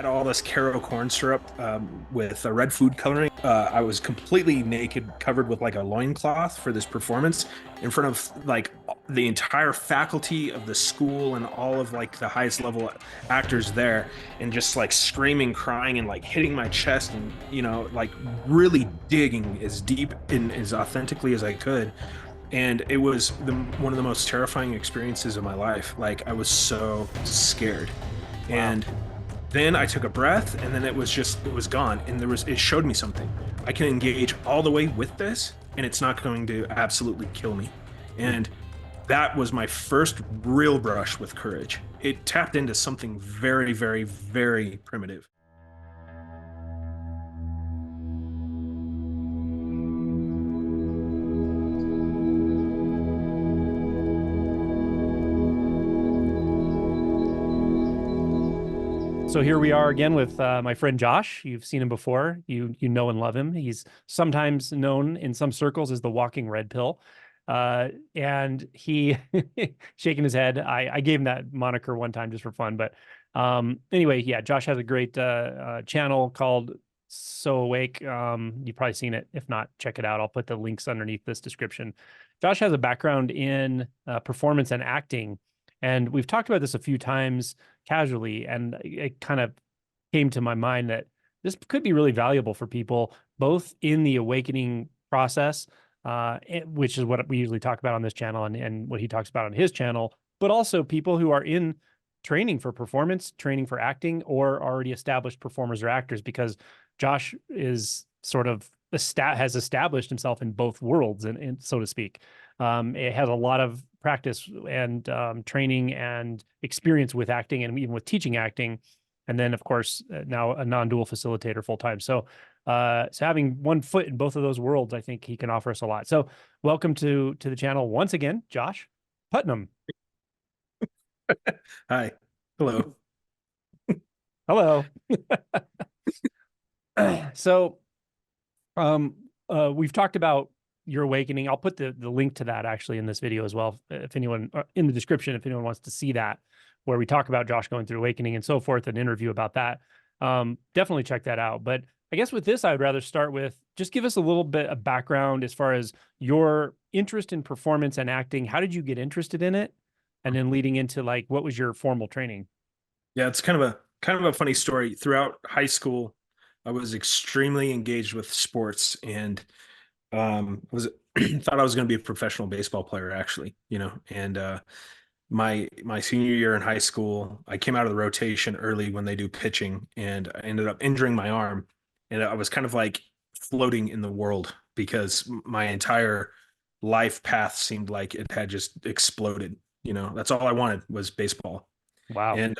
had all this Caro corn syrup with red food coloring. I was completely naked, covered with like a loincloth for this performance in front of like the entire faculty of the school and all of like the highest level actors there, and just like screaming, crying, and like hitting my chest and, like really digging as deep and as authentically as I could. And it was one of the most terrifying experiences of my life. Like, I was so scared. Wow. And then I took a breath, and then it was gone. And it showed me something. I can engage all the way with this, and it's not going to absolutely kill me. And that was my first real brush with courage. It tapped into something very, very, very primitive. So here we are again with my friend Josh. You've seen him before. You know and love him. He's sometimes known in some circles as the walking red pill. And he shaking his head. I gave him that moniker one time just for fun. But anyway, yeah, Josh has a great channel called So Awake. You've probably seen it. If not, check it out. I'll put the links underneath this description. Josh has a background in performance and acting. And we've talked about this a few times casually, and it kind of came to my mind that this could be really valuable for people, both in the awakening process, which is what we usually talk about on this channel and what he talks about on his channel, but also people who are in training for performance, training for acting, or already established performers or actors, because Josh is sort of has established himself in both worlds, and so to speak. It has a lot of practice and training and experience with acting and even with teaching acting. And then, of course, now a non-dual facilitator full time. So having one foot in both of those worlds, I think he can offer us a lot. So welcome to the channel once again, Josh Putnam. Hi. Hello. Hello. So we've talked about your awakening. I'll put the link to that actually in this video as well, if anyone in the description, if anyone wants to see that, where we talk about Josh going through awakening and so forth, an interview about that. Definitely check that out. But I guess with this, I would rather start with just give us a little bit of background as far as your interest in performance and acting. How did you get interested in it? And then leading into like, what was your formal training? Yeah, it's kind of a funny story. Throughout high school, I was extremely engaged with sports, and was thought I was going to be a professional baseball player, actually, and my senior year in high school, I came out of the rotation early when they do pitching, and I ended up injuring my arm, and I was kind of like floating in the world because my entire life path seemed like it had just exploded. That's all I wanted was baseball. Wow. And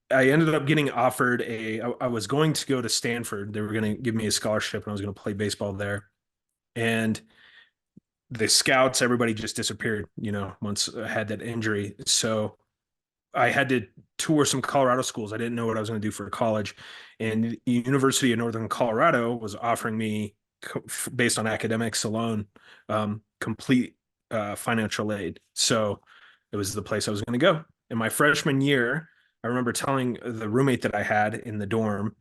I ended up getting offered I was going to go to Stanford. They were going to give me a scholarship and I was going to play baseball there. And the scouts, everybody just disappeared, once I had that injury. So I had to tour some Colorado schools. I didn't know what I was going to do for college. And the University of Northern Colorado was offering me, based on academics alone, complete financial aid. So it was the place I was going to go. In my freshman year, I remember telling the roommate that I had in the dorm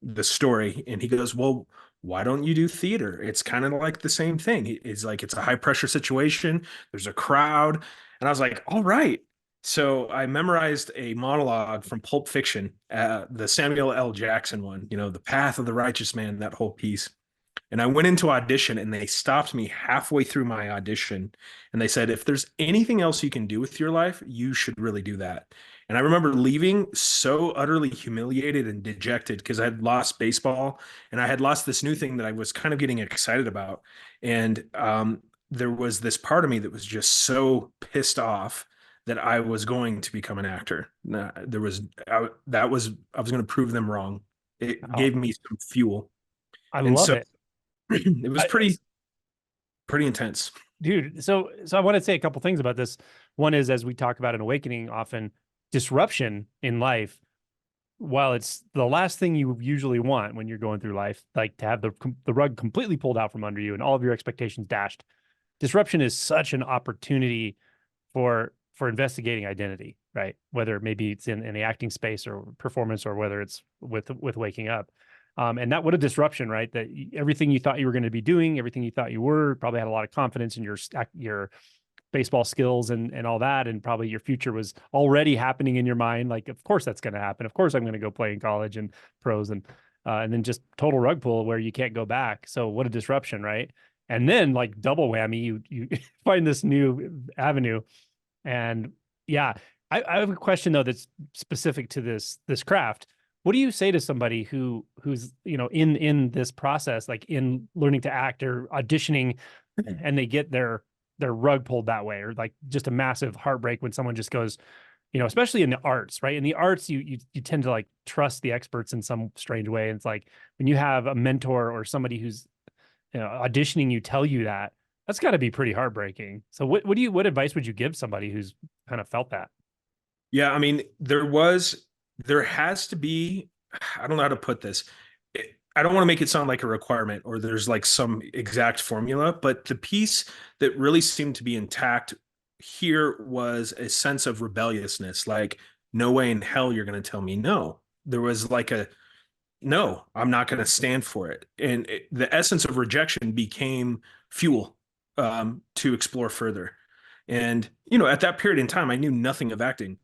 the story, and he goes, "Well, why don't you do theater? It's kind of like the same thing." It's like it's a high pressure situation. There's a crowd, and I was like, "All right." So I memorized a monologue from Pulp Fiction, the Samuel L. Jackson one. The Path of the Righteous Man, that whole piece. And I went into audition, and they stopped me halfway through my audition, and they said, "If there's anything else you can do with your life, you should really do that." And I remember leaving so utterly humiliated and dejected because I had lost baseball and I had lost this new thing that I was kind of getting excited about. And there was this part of me that was just so pissed off that I was going to become an actor. There was I, that was I was going to prove them wrong. It Wow. gave me some fuel, I and love so it. it was I, pretty intense. dude, so I want to say a couple things about this. One is, as we talk about in awakening, often disruption in life, while it's the last thing you usually want when you're going through life, like to have the rug completely pulled out from under you and all of your expectations dashed, disruption is such an opportunity for investigating identity, right? Whether maybe it's in the acting space or performance, or whether it's with waking up. And that, what a disruption, right? That everything you thought you were going to be doing, everything you thought you were, probably had a lot of confidence in your baseball skills and all that, and probably your future was already happening in your mind. Like, of course that's going to happen. Of course I'm going to go play in college and pros, and then just total rug pull where you can't go back. So what a disruption, right? And then like double whammy, you find this new avenue. And yeah, I have a question though that's specific to this craft. What do you say to somebody who's in this process, like in learning to act or auditioning, and they get their rug pulled that way, or like just a massive heartbreak when someone just goes, especially in the arts, right? In the arts, you tend to like trust the experts in some strange way. And it's like when you have a mentor or somebody who's auditioning you tell you that, that's got to be pretty heartbreaking. So what advice would you give somebody who's kind of felt that? Yeah, I mean, there has to be, I don't know how to put this. I don't want to make it sound like a requirement or there's like some exact formula, but the piece that really seemed to be intact here was a sense of rebelliousness. Like, no way in hell you're going to tell me no. There was like a, no, I'm not going to stand for it. And the essence of rejection became fuel to explore further. And, at that period in time, I knew nothing of acting.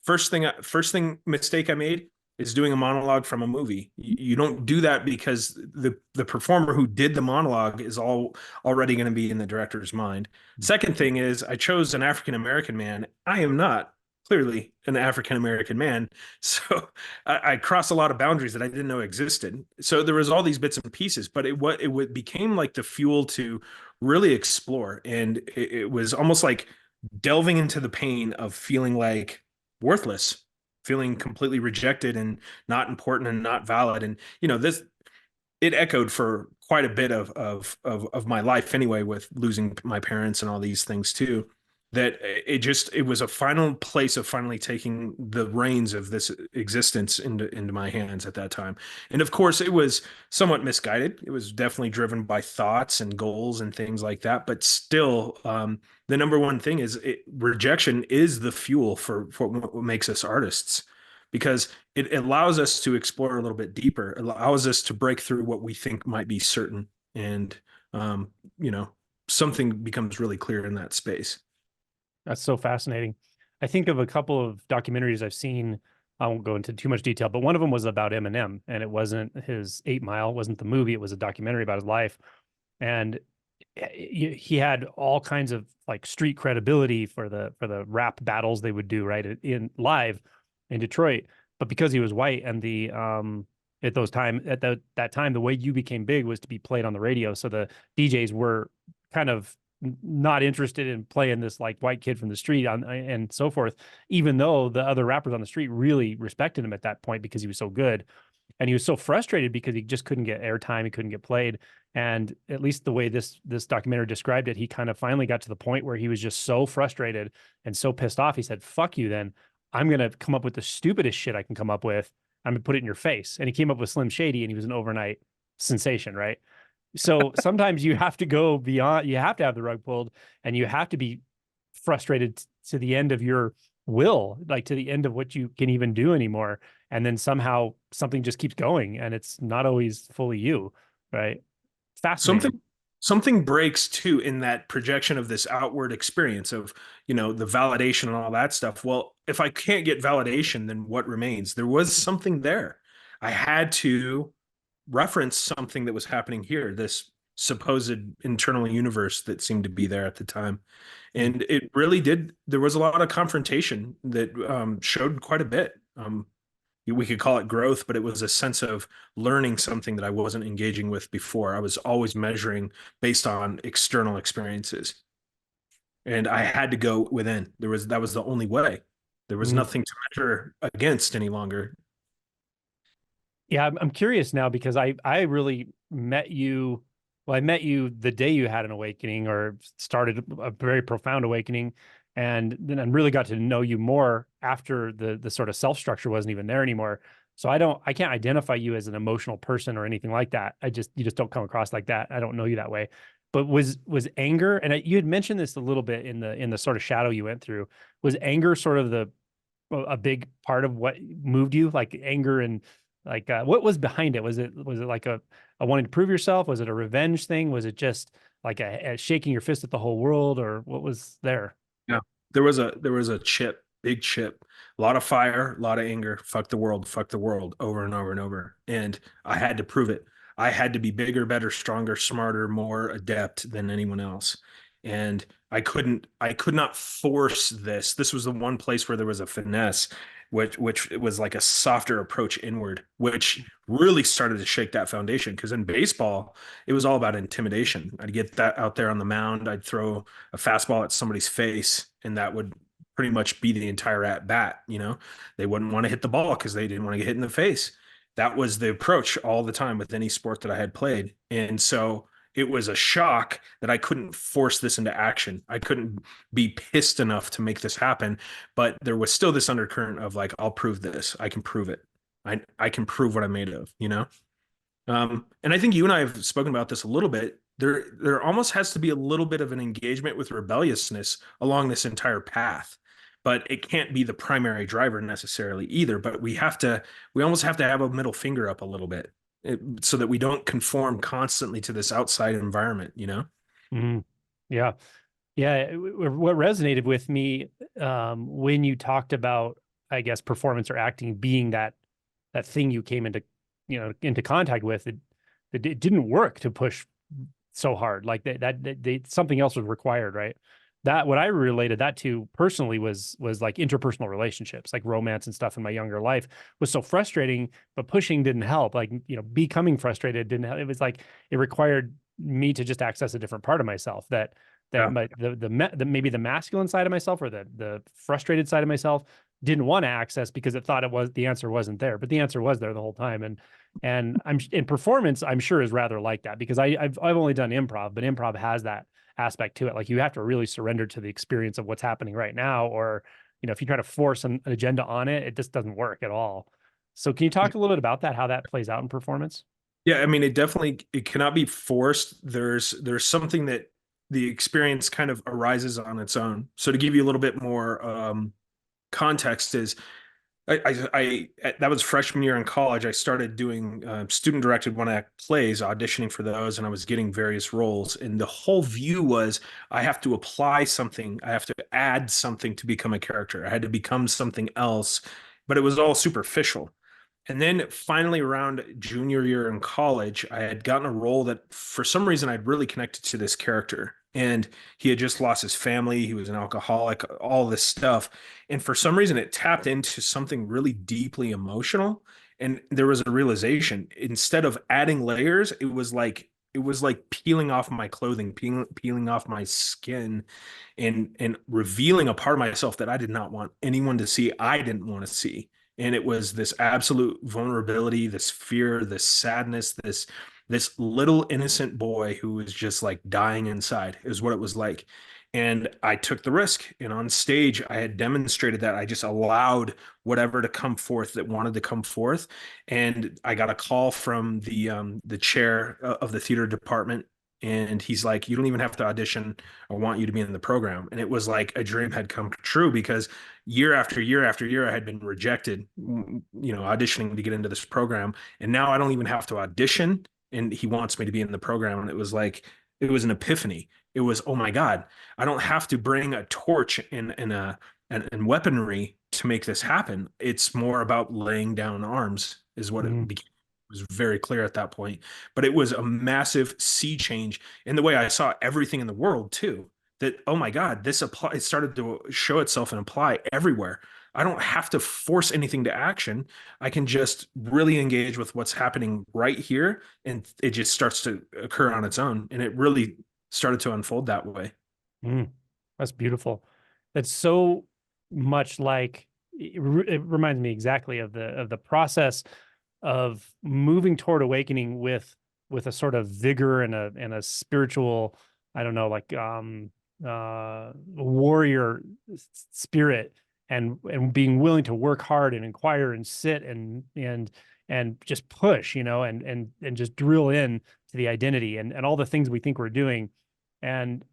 First thing mistake I made is doing a monologue from a movie. You don't do that because the performer who did the monologue is already going to be in the director's mind. Second thing is I chose an African American man. I am not clearly an African American man, so I crossed a lot of boundaries that I didn't know existed. So there was all these bits and pieces, but it became like the fuel to really explore, and it was almost like delving into the pain of feeling like worthless, feeling completely rejected and not important and not valid. And this it echoed for quite a bit of my life anyway, with losing my parents and all these things too. That it was a final place of finally taking the reins of this existence into my hands at that time. And of course, it was somewhat misguided. It was definitely driven by thoughts and goals and things like that. But still, the number one thing is rejection is the fuel for what makes us artists, because it allows us to explore a little bit deeper. It allows us to break through what we think might be certain, and um, you know, something becomes really clear in that space. That's so fascinating. I think of a couple of documentaries I've seen. I won't go into too much detail, but one of them was about Eminem, and it wasn't his 8 Mile, wasn't the movie. It was a documentary about his life. And he had all kinds of like street credibility for the rap battles they would do right in live in Detroit. But because he was white, and the at those time at that time, the way you became big was to be played on the radio. So the DJs were kind of not interested in playing this like white kid from the street on and so forth, even though the other rappers on the street really respected him at that point because he was so good. And he was so frustrated because he just couldn't get airtime, he couldn't get played. And at least the way this documentary described it, he kind of finally got to the point where he was just so frustrated and so pissed off. He said, "Fuck you, then I'm gonna come up with the stupidest shit I can come up with. I'm gonna put it in your face." And he came up with Slim Shady, and he was an overnight sensation, right? So sometimes you have to go beyond, you have to have the rug pulled, and you have to be frustrated to the end of your will, like to the end of what you can even do anymore. And then somehow something just keeps going, and it's not always fully you, right? Fascinating. Something something breaks too in that projection of this outward experience of the validation and all that stuff. Well, if I can't get validation, then what remains? There was something there. I had to reference something that was happening here, this supposed internal universe that seemed to be there at the time. And it really did. There was a lot of confrontation that showed quite a bit. We could call it growth, but it was a sense of learning something that I wasn't engaging with before. I was always measuring based on external experiences, and I had to go within. That was the only way. There was Mm. nothing to measure against any longer. Yeah, I'm curious now because I really met you. Well, I met you the day you had an awakening or started a very profound awakening, and then I really got to know you more after the sort of self structure wasn't even there anymore. So I can't identify you as an emotional person or anything like that. You just don't come across like that. I don't know you that way. But was anger, and you had mentioned this a little bit in the sort of shadow you went through. Was anger sort of a big part of what moved you, like anger and like what was behind it? Was it like a wanting to prove yourself? Was it a revenge thing? Was it just like a shaking your fist at the whole world, or what was there? Yeah. There was a chip, big chip, a lot of fire, a lot of anger, fuck the world, over and over and over. And I had to prove it. I had to be bigger, better, stronger, smarter, more adept than anyone else. And I could not force this. This was the one place where there was a finesse, which was like a softer approach inward, which really started to shake that foundation. Because in baseball, it was all about intimidation. I'd get that out there on the mound. I'd throw a fastball at somebody's face, and that would pretty much be the entire at bat. You know, they wouldn't want to hit the ball because they didn't want to get hit in the face. That was the approach all the time with any sport that I had played. And so it was a shock that I couldn't force this into action. I couldn't be pissed enough to make this happen. But there was still this undercurrent of like, I'll prove this. I can prove it. I can prove what I'm made of, you know? And I think you and I have spoken about this a little bit. There almost has to be a little bit of an engagement with rebelliousness along this entire path, but it can't be the primary driver necessarily either. But we almost have to have a middle finger up a little bit so that we don't conform constantly to this outside environment, you know? Mhm. Yeah. Yeah. What resonated with me when you talked about, I guess, performance or acting being that thing you came into, into contact with, it didn't work to push so hard. Like something else was required, right? That what I related that to personally was like interpersonal relationships, like romance and stuff in my younger life was so frustrating, but pushing didn't help. Like, becoming frustrated didn't help. It was like it required me to just access a different part of myself that Yeah. my the maybe the masculine side of myself or the frustrated side of myself didn't want to access because it thought the answer wasn't there, but the answer was there the whole time. And I'm in performance, I'm sure is rather like that because I've only done improv, but improv has that aspect to it. Like you have to really surrender to the experience of what's happening right now, or if you try to force an agenda on it, it just doesn't work at all. So can you talk a little bit about that, how that plays out in performance? Yeah, I mean, it cannot be forced. There's something that the experience kind of arises on its own. So to give you a little bit more context is that was freshman year in college. I started doing student directed one act plays, auditioning for those, and I was getting various roles. And the whole view was I have to apply something, I have to add something to become a character. I had to become something else, but it was all superficial. And then finally, around junior year in college, I had gotten a role that for some reason I'd really connected to this character. And he had just lost his family. He was an alcoholic, all this stuff. And for some reason, it tapped into something really deeply emotional. And there was a realization instead of adding layers, it was like peeling off my clothing, peeling off my skin and revealing a part of myself that I did not want anyone to see. I didn't want to see. And it was this absolute vulnerability, this fear, this sadness, this little innocent boy who was just like dying inside is what it was like. And I took the risk. And on stage, I had demonstrated that I just allowed whatever to come forth that wanted to come forth. And I got a call from the chair of the theater department. And he's like, "You don't even have to audition. I want you to be in the program." And it was like a dream had come true because year after year after year, I had been rejected, auditioning to get into this program. And now I don't even have to audition. And he wants me to be in the program. And it was like, it was an epiphany. It was, oh my God, I don't have to bring a torch and weaponry to make this happen. It's more about laying down arms, is what it Mhm. became. It was very clear at that point. But it was a massive sea change in the way I saw everything in the world, too. That, oh my God, it started to show itself and apply everywhere. I don't have to force anything to action. I can just really engage with what's happening right here, and it just starts to occur on its own. And it really started to unfold that way. Mm, that's beautiful. That's so much like it reminds me exactly of the process of moving toward awakening with a sort of vigor and a spiritual, I don't know, like warrior spirit and being willing to work hard and inquire and sit and just push, and just drill in to the identity and all the things we think we're doing. And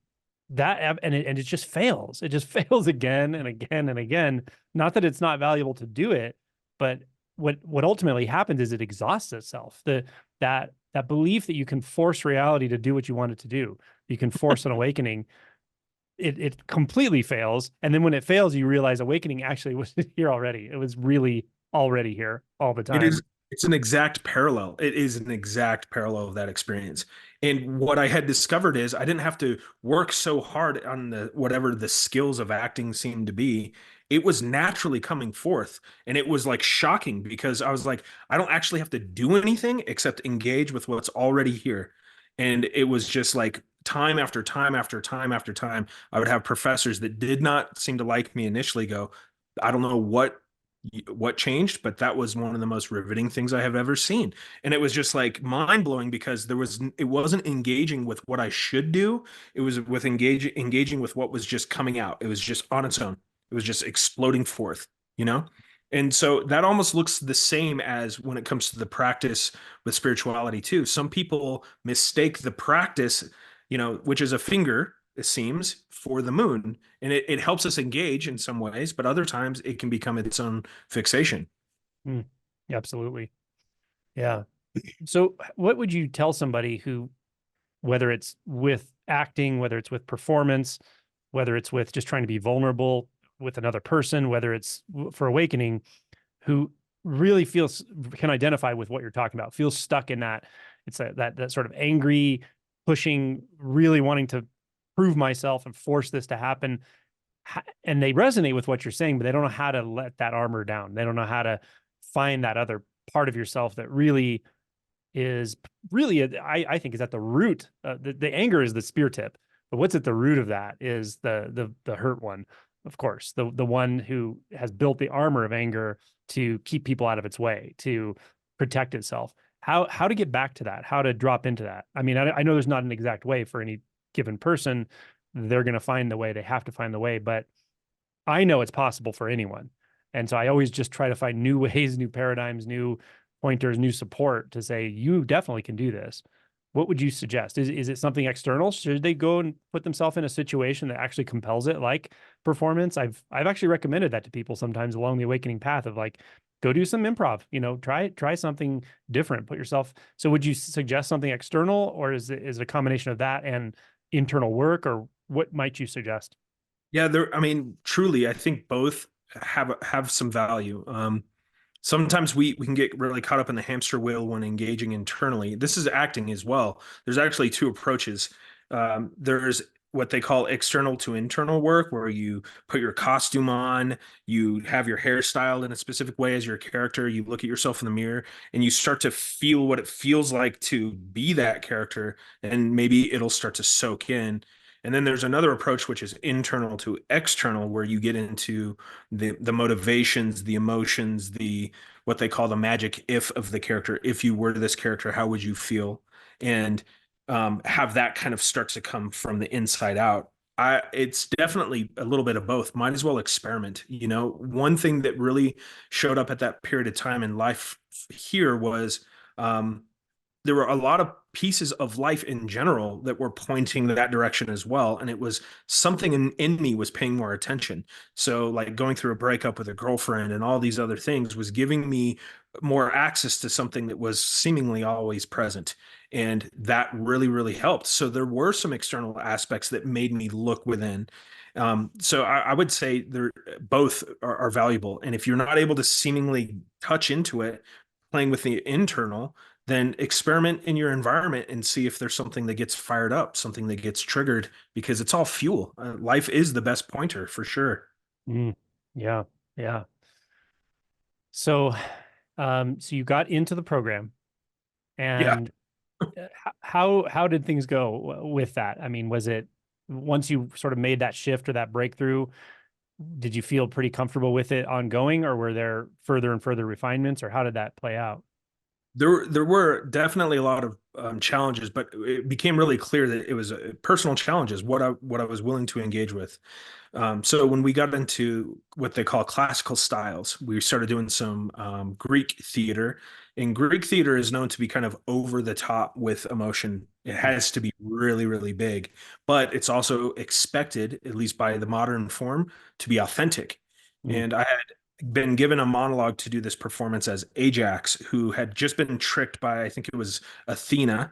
and it just fails. It just fails again and again and again. Not that it's not valuable to do it, but what ultimately happens is it exhausts itself. That belief that you can force reality to do what you want it to do, you can force an awakening. It completely fails, and then when it fails, you realize awakening actually was here already. It was really already here all the It time. is, it's an exact parallel. It is an exact parallel of that experience. And what I had discovered is I didn't have to work so hard on the whatever the skills of acting seemed to be. It was naturally coming forth. And it was like shocking because I was like, I don't actually have to do anything except engage with what's already here. And it was just like time after time after time after time, I would have professors that did not seem to like me initially go, I don't know what changed, but that was one of the most riveting things I have ever seen. And it was just like mind blowing because it wasn't engaging with what I should do. It was with engaging with what was just coming out. It was just on its own. It was just exploding forth, you know? And so that almost looks the same as when it comes to the practice with spirituality too. Some people mistake the practice, which is a finger, it seems, for the moon. And it helps us engage in some ways, but other times it can become its own fixation. Mm, absolutely. Yeah. So what would you tell somebody who, whether it's with acting, whether it's with performance, whether it's with just trying to be vulnerable with another person, whether it's for awakening, who really feels, can identify with what you're talking about, feels stuck in that, it's that sort of angry, pushing, really wanting to prove myself and force this to happen. And they resonate with what you're saying, but they don't know how to let that armor down. They don't know how to find that other part of yourself that really is really, I think, is at the root. The anger is the spear tip, but what's at the root of that is the hurt one, of course, the one who has built the armor of anger to keep people out of its way, to protect itself. How to get back to that? How to drop into that? I mean, I know there's not an exact way for any given person. They're going to find the way. They have to find the way, but I know it's possible for anyone. And so I always just try to find new ways, new paradigms, new pointers, new support to say, you definitely can do this. What would you suggest? Is it something external? Should they go and put themselves in a situation that actually compels it, like performance? I've actually recommended that to people sometimes along the awakening path of like, go do some improv, try something different, put yourself. So would you suggest something external, or is it a combination of that and internal work, or what might you suggest? Yeah, I mean, truly, I think both have some value. Sometimes we can get really caught up in the hamster wheel when engaging internally. This is acting as well. There's actually two approaches. There's what they call external to internal work, where you put your costume on, you have your hair styled in a specific way as your character, you look at yourself in the mirror, and you start to feel what it feels like to be that character, and maybe it'll start to soak in. And then there's another approach, which is internal to external, where you get into the motivations, the emotions, the what they call the magic if of the character. If you were this character, how would you feel? And have that kind of start to come from the inside out. It's definitely a little bit of both. Might as well experiment. One thing that really showed up at that period of time in life here was um, there were a lot of pieces of life in general that were pointing that direction as well. And it was something in me was paying more attention. So, like going through a breakup with a girlfriend and all these other things was giving me more access to something that was seemingly always present. And that really, really helped. So, there were some external aspects that made me look within. So I would say they're both are valuable. And if you're not able to seemingly touch into it, playing with the internal, then experiment in your environment and see if there's something that gets fired up, something that gets triggered, because it's all fuel. Life is the best pointer for sure. Mm, yeah, yeah. So, so you got into the program, Yeah, and how did things go with that? I mean, was it once you sort of made that shift or that breakthrough, did you feel pretty comfortable with it ongoing, or were there further and further refinements, or how did that play out? there were definitely a lot of challenges, but it became really clear that it was personal challenges, what I was willing to engage with. So when we got into what they call classical styles, we started doing some Greek theater. And Greek theater is known to be kind of over the top with emotion. It has to be really, really big, but it's also expected, at least by the modern form, to be authentic. Mm, And I had been given a monologue to do this performance as Ajax, who had just been tricked by, I think it was Athena,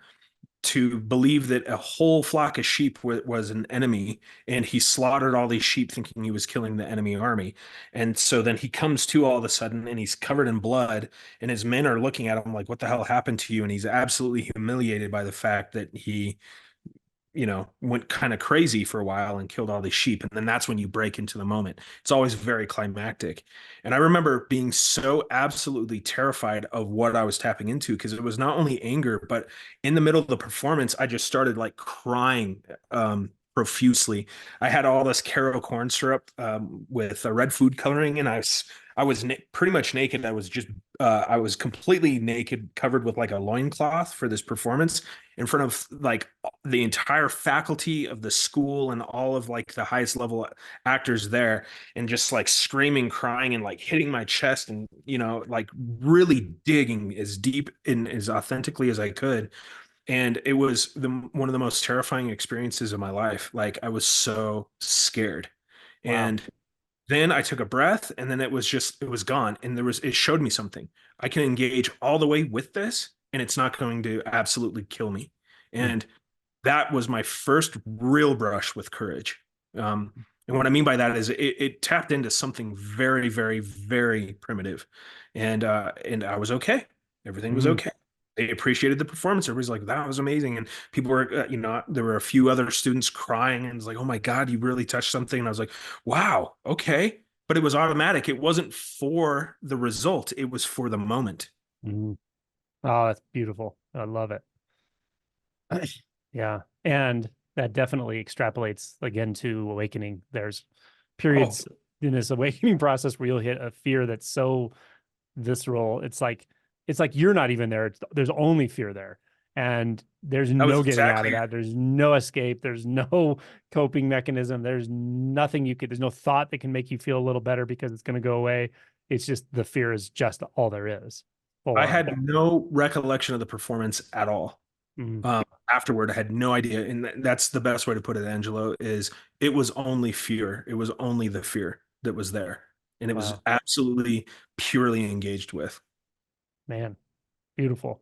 to believe that a whole flock of sheep was an enemy, and he slaughtered all these sheep thinking he was killing the enemy army. And so then he comes to all of a sudden, and he's covered in blood, and his men are looking at him like, what the hell happened to you? And he's absolutely humiliated by the fact that he, went kind of crazy for a while and killed all these sheep. And then that's when you break into the moment. It's always very climactic. And I remember being so absolutely terrified of what I was tapping into, because it was not only anger, but in the middle of the performance, I just started like crying profusely. I had all this Caro corn syrup with red food coloring, and I was pretty much naked. I was completely naked, covered with like a loincloth for this performance in front of like the entire faculty of the school and all of like the highest level actors there, and just like screaming, crying, and like hitting my chest, and like really digging as deep and as authentically as I could. And it was one of the most terrifying experiences of my life. Like, I was so scared. wow. And then I took a breath, and then it was gone. And it showed me something. I can engage all the way with this, and it's not going to absolutely kill me. Mm, And that was my first real brush with courage. And what I mean by that is it tapped into something very, very, very primitive, and I was okay. Everything was mm, okay. They appreciated the performance. Everybody's like, "That was amazing," and people were, there were a few other students crying, and it's like, "Oh my God, you really touched something." And I was like, "Wow, okay." But it was automatic. It wasn't for the result. It was for the moment. mm. Oh, that's beautiful. I love it. Yeah. And that definitely extrapolates again to awakening. There's Oh, periods in this awakening process where you'll hit a fear that's so visceral. It's like you're not even there. There's only fear there. And there's that was no getting out of exactly. that. There's no escape. There's no coping mechanism. There's nothing there's no thought that can make you feel a little better because it's going to go away. It's just the fear is just all there is. Full I on. had no recollection of the performance at all. Mm, Afterward, I had no idea, and that's the best way to put it, Angelo. Is it was only fear. It was only the fear that was there, and it was wow, absolutely purely engaged with. man, beautiful.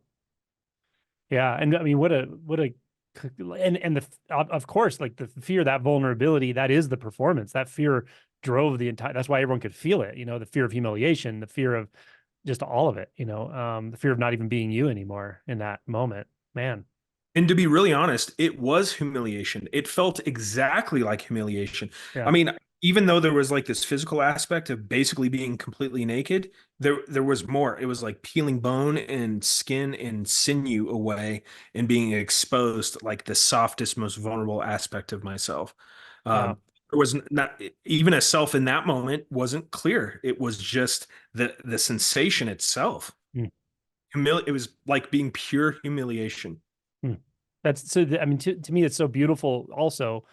Yeah, and I mean, and of course, like the fear, that vulnerability, that is the performance. That fear drove the entire. That's why everyone could feel it. The fear of humiliation, the fear of just all of it. The fear of not even being you anymore in that moment. Man, And to be really honest, it was humiliation. It felt exactly like humiliation. yeah, I mean, even though there was like this physical aspect of basically being completely naked, there was more. It was like peeling bone and skin and sinew away and being exposed like the softest, most vulnerable aspect of myself. wow, There was not even a self in that moment wasn't clear. It was just the sensation itself. mm, It was like being pure humiliation. mm. That's so. I mean, to me, it's so beautiful. Also,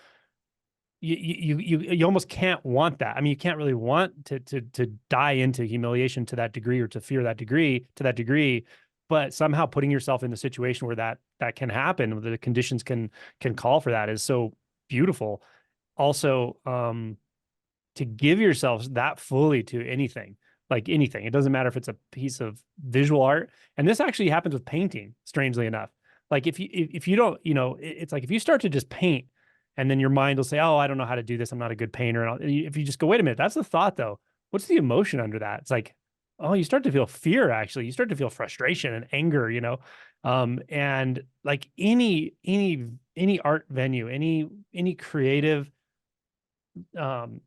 you almost can't want that. I mean, you can't really want to die into humiliation to that degree or to fear that degree to that degree, but somehow putting yourself in the situation where that can happen, where the conditions can call for that is so beautiful. Also, to give yourself that fully to anything, like anything. It doesn't matter if it's a piece of visual art. And this actually happens with painting, strangely enough. Like if you don't, it's like if you start to just paint and then your mind will say, "Oh, I don't know how to do this. I'm not a good painter." And if you just go, "Wait a minute, that's the thought though. What's the emotion under that?" It's like, "Oh, you start to feel fear actually. You start to feel frustration and anger. And like any art venue, any creative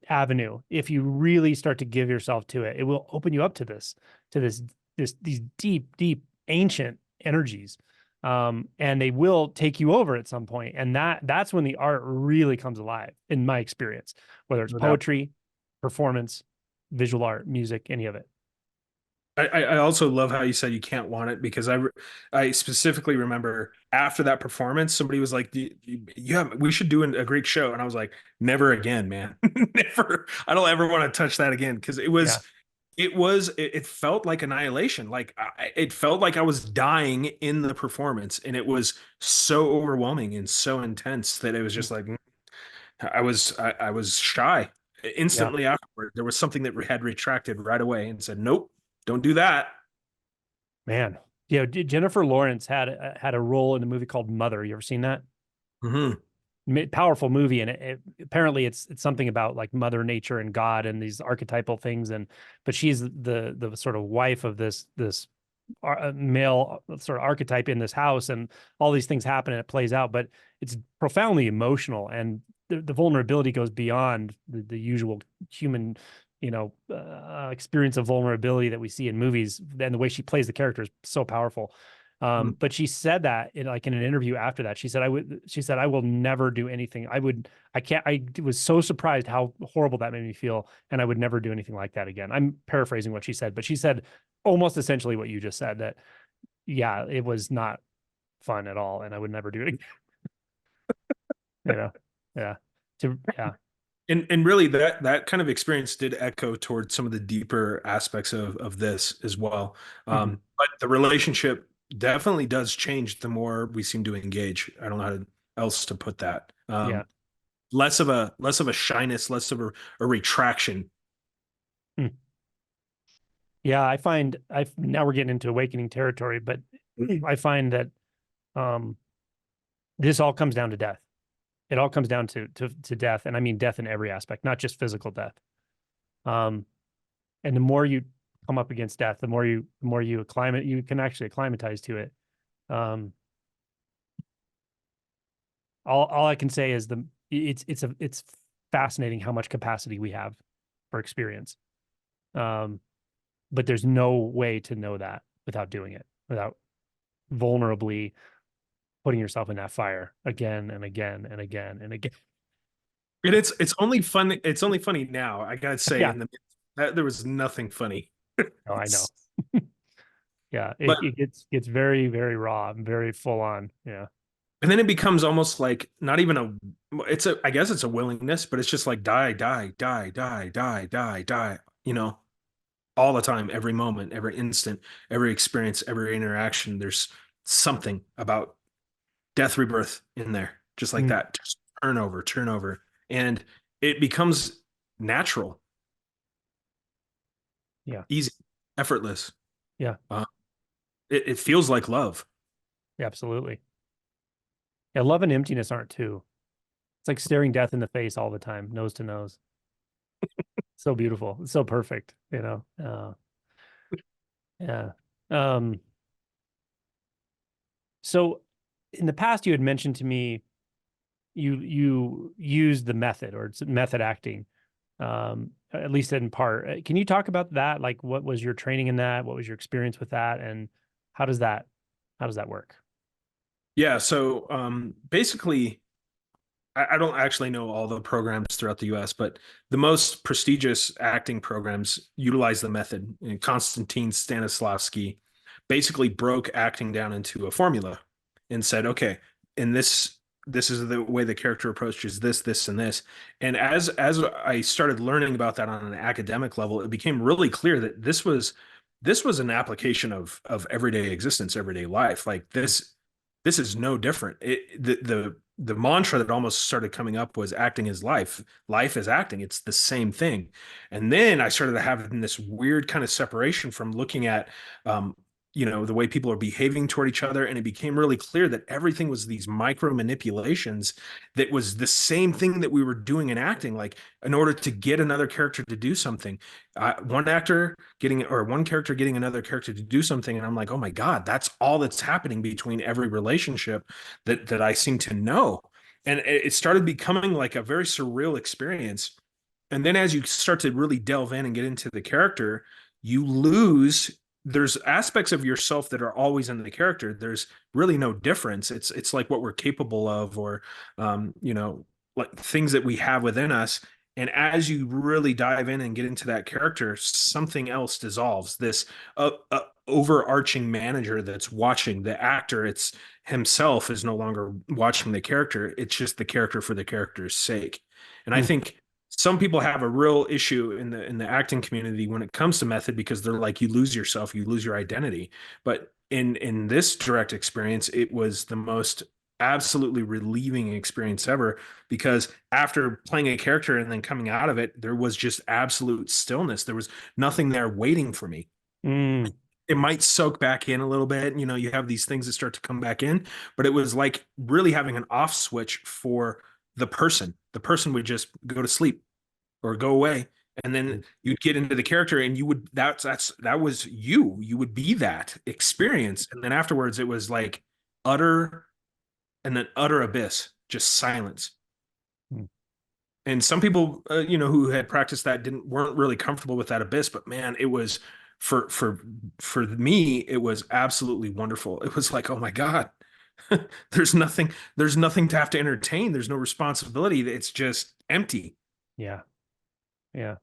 avenue, if you really start to give yourself to it, it will open you up to these deep ancient energies, and they will take you over at some point, and that's when the art really comes alive in my experience, whether it's No doubt. poetry, performance, visual art, music, any of it. I also love how you said you can't want it because I specifically remember after that performance, somebody was like, "You have we should do a Greek show," and I was like, "Never again, man, never. I don't ever want to touch that again," because Yeah. it felt like annihilation. Like it felt like I was dying in the performance, and it was so overwhelming and so intense that it was Mm. just like I was shy Yeah. instantly afterward. There was something that had retracted right away and said, "Nope, don't do that." Man. Yeah, Jennifer Lawrence had a role in a movie called Mother. You ever seen that? Hmm. Powerful movie, and apparently it's something about like Mother Nature and God and these archetypal things, and but she's the sort of wife of this male sort of archetype in this house, and all these things happen and it plays out, but it's profoundly emotional, and the vulnerability goes beyond the usual human, experience of vulnerability that we see in movies, and the way she plays the character is so powerful. But she said that in an interview after that, she said, I will never do anything. I can't, I was so surprised how horrible that made me feel. And I would never do anything like that again. I'm paraphrasing what she said, but she said almost essentially what you just said, that, yeah, it was not fun at all. And I would never do it again. You know? Yeah. Yeah. And really that kind of experience did echo towards some of the deeper aspects of this as well. Mhm. But the relationship definitely does change the more we seem to engage. I don't know else to put that. Yeah. Less of a shyness, less of a retraction. Mm. Yeah. Now we're getting into awakening territory, but I find that, um, this all comes down to death. It all comes down to death, and I mean death in every aspect, not just physical death. Um, and the more you come up against death, the more you acclimate, you can actually acclimatize to it. Um, all I can say is it's fascinating how much capacity we have for experience. Um, but there's no way to know that without doing it, without vulnerably putting yourself in that fire again and again and again and again. And it's only fun. It's only funny now. I gotta say, Yeah, in the that there was nothing funny. no, I know. Yeah, But it gets very, very raw and very full on. Yeah. and then it becomes almost like not even a it's a I guess it's a willingness, but it's just like die, die, die, die, die, die, die, all the time, every moment, every instant, every experience, every interaction. There's something about death, rebirth in there, just like Mm, that. Just turn over. And it becomes natural, yeah. easy, effortless. Yeah. Uh, it feels like love. Absolutely. Yeah, love and emptiness aren't two. It's like staring death in the face all the time, nose to nose. So beautiful. It's so perfect, you know. Yeah. Um, so in the past you had mentioned to me you used the method, or it's method acting, at least in part. Can you talk about that? Like, what was your training in that? What was your experience with that? And how does that how does that work? Yeah. So basically, I don't actually know all the programs throughout the US, but the most prestigious acting programs utilize the method. And Konstantin Stanislavski basically broke acting down into a formula and said, okay, in this is the way the character approaches this, and this. And as I started learning about that on an academic level, it became really clear that this was an application of everyday existence, everyday life. Like this is no different. The mantra that almost started coming up was acting is life. Life is acting. It's the same thing. And then I started having this weird kind of separation from looking at um, the way people are behaving toward each other, and it became really clear that everything was these micro manipulations that was the same thing that we were doing in acting, like in order to get another character to do something. One character getting another character to do something, and I'm like, oh my god, that's all that's happening between every relationship that I seem to know. And it started becoming like a very surreal experience. And then as you start to really delve in and get into the character, you lose there's aspects of yourself that are always in the character. There's really no difference. It's like what we're capable of, or like things that we have within us. And as you really dive in and get into that character, something else dissolves. This overarching manager that's watching the actor, it's himself is no longer watching the character. It's just the character for the character's sake. And I Mm. think some people have a real issue in the acting community when it comes to method because they're like, you lose yourself, you lose your identity. But in this direct experience, it was the most absolutely relieving experience ever, because after playing a character and then coming out of it, there was just absolute stillness. There was nothing there waiting for me. Mm. It might soak back in a little bit. You know, you have these things that start to come back in, but it was like really having an off switch for the person. The person would just go to sleep or go away. And then you'd get into the character and you would, that was you. You would be that experience. And then afterwards, it was like utter and then utter abyss, just silence. Mm. And some people, who had practiced that didn't weren't really comfortable with that abyss. But man, it was for for for me, it was absolutely wonderful. It was like, oh my God, there's nothing to have to entertain. There's no responsibility. It's just empty. Yeah. Yeah.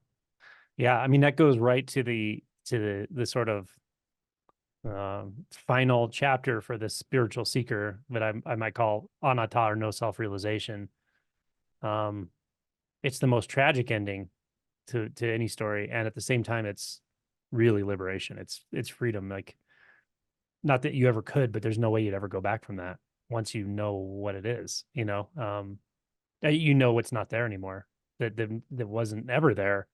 Yeah. I mean, that goes right to the sort of final chapter for the spiritual seeker that I might call anatta, or no self-realization. Um, it's the most tragic ending to any story, and at the same time, it's really liberation. It's freedom. Like, not that you ever could, but there's no way you'd ever go back from that once you know what it is. You know it's not there anymore. That wasn't ever there.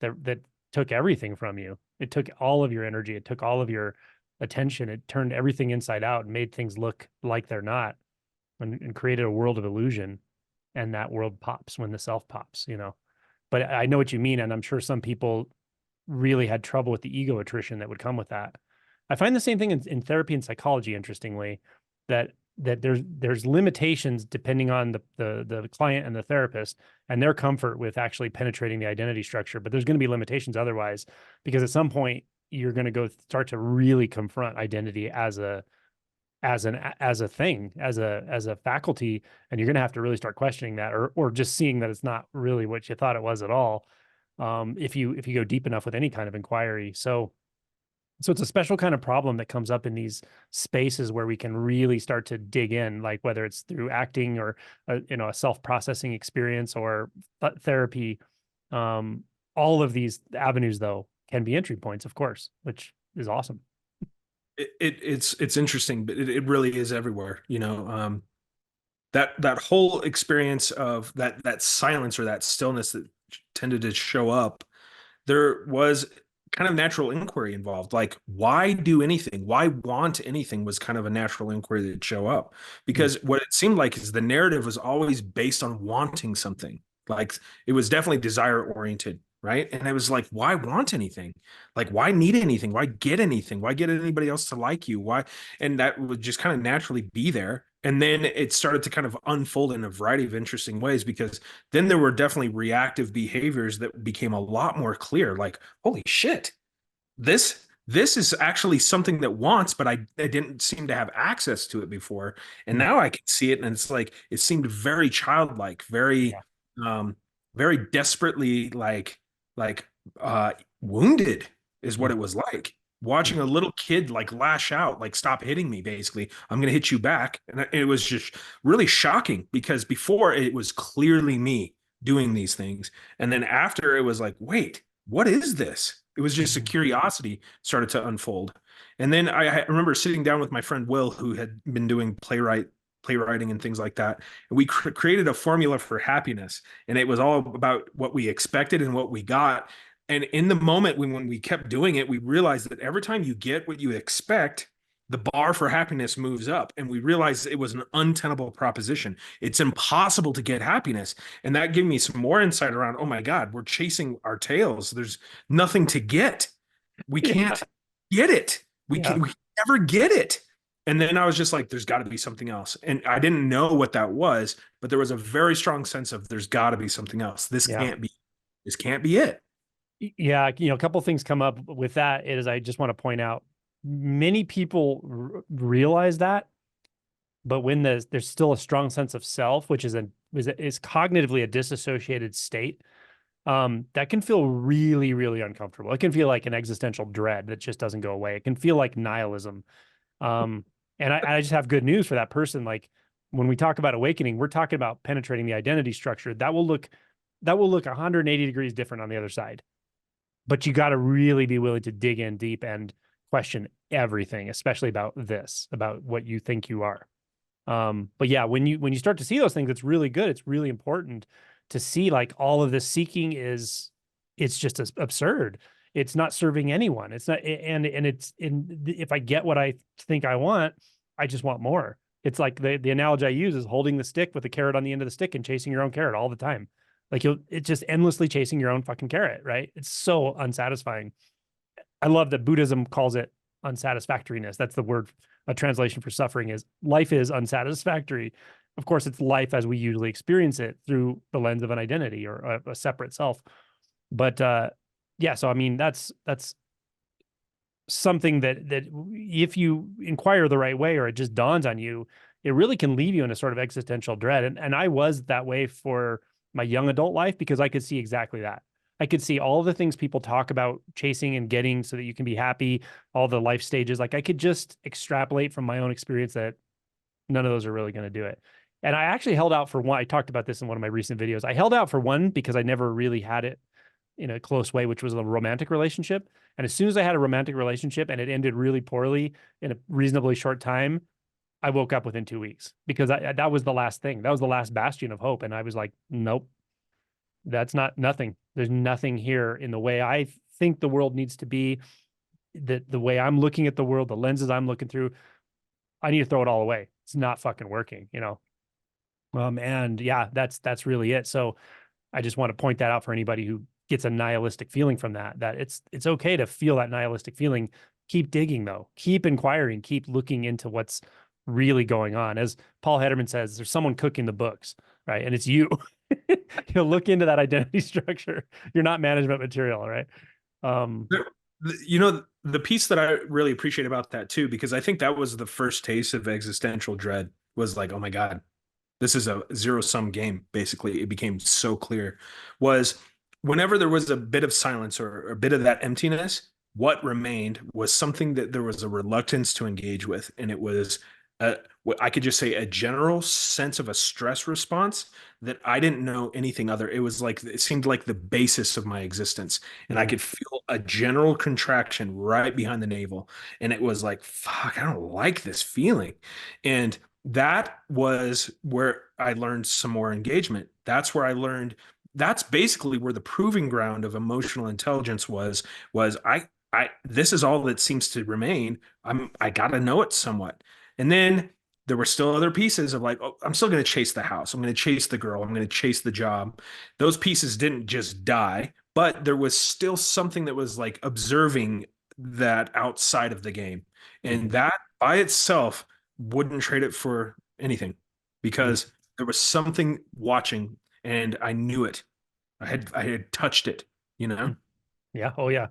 That took everything from you. It took all of your energy. It took all of your attention. It turned everything inside out and made things look like they're not, and created a world of illusion. And that world pops when the self pops. But I know what you mean, and I'm sure some people really had trouble with the ego attrition that would come with that. I find the same thing in therapy and psychology, interestingly, that there's limitations depending on the client and the therapist and their comfort with actually penetrating the identity structure. But there's going to be limitations otherwise, because at some point you're going to go start to really confront identity as a thing, as a faculty, and you're going to have to really start questioning that, or just seeing that it's not really what you thought it was at all. If you go deep enough with any kind of inquiry. So it's a special kind of problem that comes up in these spaces where we can really start to dig in, like whether it's through acting or a self-processing experience or therapy. All of these avenues, though, can be entry points, of course, which is awesome. It's interesting, but it really is everywhere. That whole experience of that silence or that stillness that tended to show up, there was kind of natural inquiry involved. Like, why do anything? Why want anything was kind of a natural inquiry that would show up. Mm. Because what it seemed like is the narrative was always based on wanting something. Like, it was definitely desire oriented, right? And it was like, why want anything? Like, why need anything? Why get anything? Why get anybody else to like you? Why? And that would just kind of naturally be there. And then it started to kind of unfold in a variety of interesting ways, because then there were definitely reactive behaviors that became a lot more clear. Like, holy shit, this is actually something that wants, but I didn't seem to have access to it before. And Mm. now I can see it, and it's like it seemed very childlike, Yeah. um, very desperately like wounded is what Mm. it was like. Mm. Watching a little kid like lash out, like stop hitting me, basically. I'm gonna hit you back. And it was just really shocking, because before it was clearly me doing these things. And then after, it was like, wait, what is this? It was just a Mhm. curiosity started to unfold. And then I remember sitting down with my friend Will, who had been doing playwriting and things like that. And we created a formula for happiness. And it was all about what we expected and what we got. And in the moment when we kept doing it, we realized that every time you get what you expect, the bar for happiness moves up. And we realized it was an untenable proposition. It's impossible to get happiness. And that gave me some more insight around, oh my God, we're chasing our tails. There's nothing to get. We Yeah. can't get it. Yeah. We can never get it. And then I was just like, there's got to be something else. And I didn't know what that was, but there was a very strong sense of there's got to be something else. Yeah. This can't be it. Yeah. A couple things come up with that is I just want to point out many people realize that, but when there's still a strong sense of self, which is cognitively a disassociated state, that can feel really, really uncomfortable. It can feel like an existential dread that just doesn't go away. It can feel like nihilism. Um, and I just have good news for that person. Like when we talk about awakening, we're talking about penetrating the identity structure. That will look 180 degrees different on the other side. But you got to really be willing to dig in deep and question everything, especially about this, about what you think you are. But yeah, when you start to see those things, it's really good. It's really important to see like all of this seeking is it's just absurd. It's not serving anyone. It's not, and it's in if I get what I think I want, I just want more. It's like the analogy I use is holding the stick with the carrot on the end of the stick and chasing your own carrot all the time. Like it's just endlessly chasing your own fucking carrot, right? It's so unsatisfying. I love that Buddhism calls it unsatisfactoriness. That's the word, a translation for suffering is life is unsatisfactory. Of course, it's life as we usually experience it through the lens of an identity or a separate self. But yeah, so I mean, that's something that if you inquire the right way or it just dawns on you, it really can leave you in a sort of existential dread. And I was that way for my young adult life because I could see exactly that. I could see all the things people talk about chasing and getting so that you can be happy, all the life stages. Like I could just extrapolate from my own experience that none of those are really going to do it. And I actually held out for one. I talked about this in one of my recent videos. I held out for one because I never really had it in a close way, which was a romantic relationship. And as soon as I had a romantic relationship and it ended really poorly in a reasonably short time, I woke up within 2 weeks because that was the last thing. That was the last bastion of hope. And I was like, nope, that's not nothing. There's nothing here in the way I think the world needs to be, the way I'm looking at the world, the lenses I'm looking through. I need to throw it all away. It's not fucking working, you know? And yeah, that's really it. So I just want to point that out for anybody who gets a nihilistic feeling from that, that it's okay to feel that nihilistic feeling. Keep digging though. Keep inquiring, keep looking into what's really going on. As Paul Hederman says, there's someone cooking the books, right? And it's you. You'll look into that identity structure. You're not management material, right? Um, You know, the piece that I really appreciate about that too, because I think that was the first taste of existential dread was like, oh my God, this is a zero sum game. Basically, it became so clear was whenever there was a bit of silence or a bit of that emptiness, what remained was something that there was a reluctance to engage with. And it was, what I could just say, a general sense of a stress response that I didn't know anything other. It was like, it seemed like the basis of my existence. And I mhm, could feel a general contraction right behind the navel. And it was like, fuck, I don't like this feeling. And that was where I learned some more engagement. That's where I learned that's basically where the proving ground of emotional intelligence was I this is all that seems to remain. I got to know it somewhat. And then there were still other pieces of like, oh, I'm still going to chase the house. I'm going to chase the girl. I'm going to chase the job. Those pieces didn't just die, but there was still something that was like observing that outside of the game. And mhm, that by itself wouldn't trade it for anything mhm, because there was something watching and I knew it. I had touched it, you know? mhm. Yeah. Oh yeah.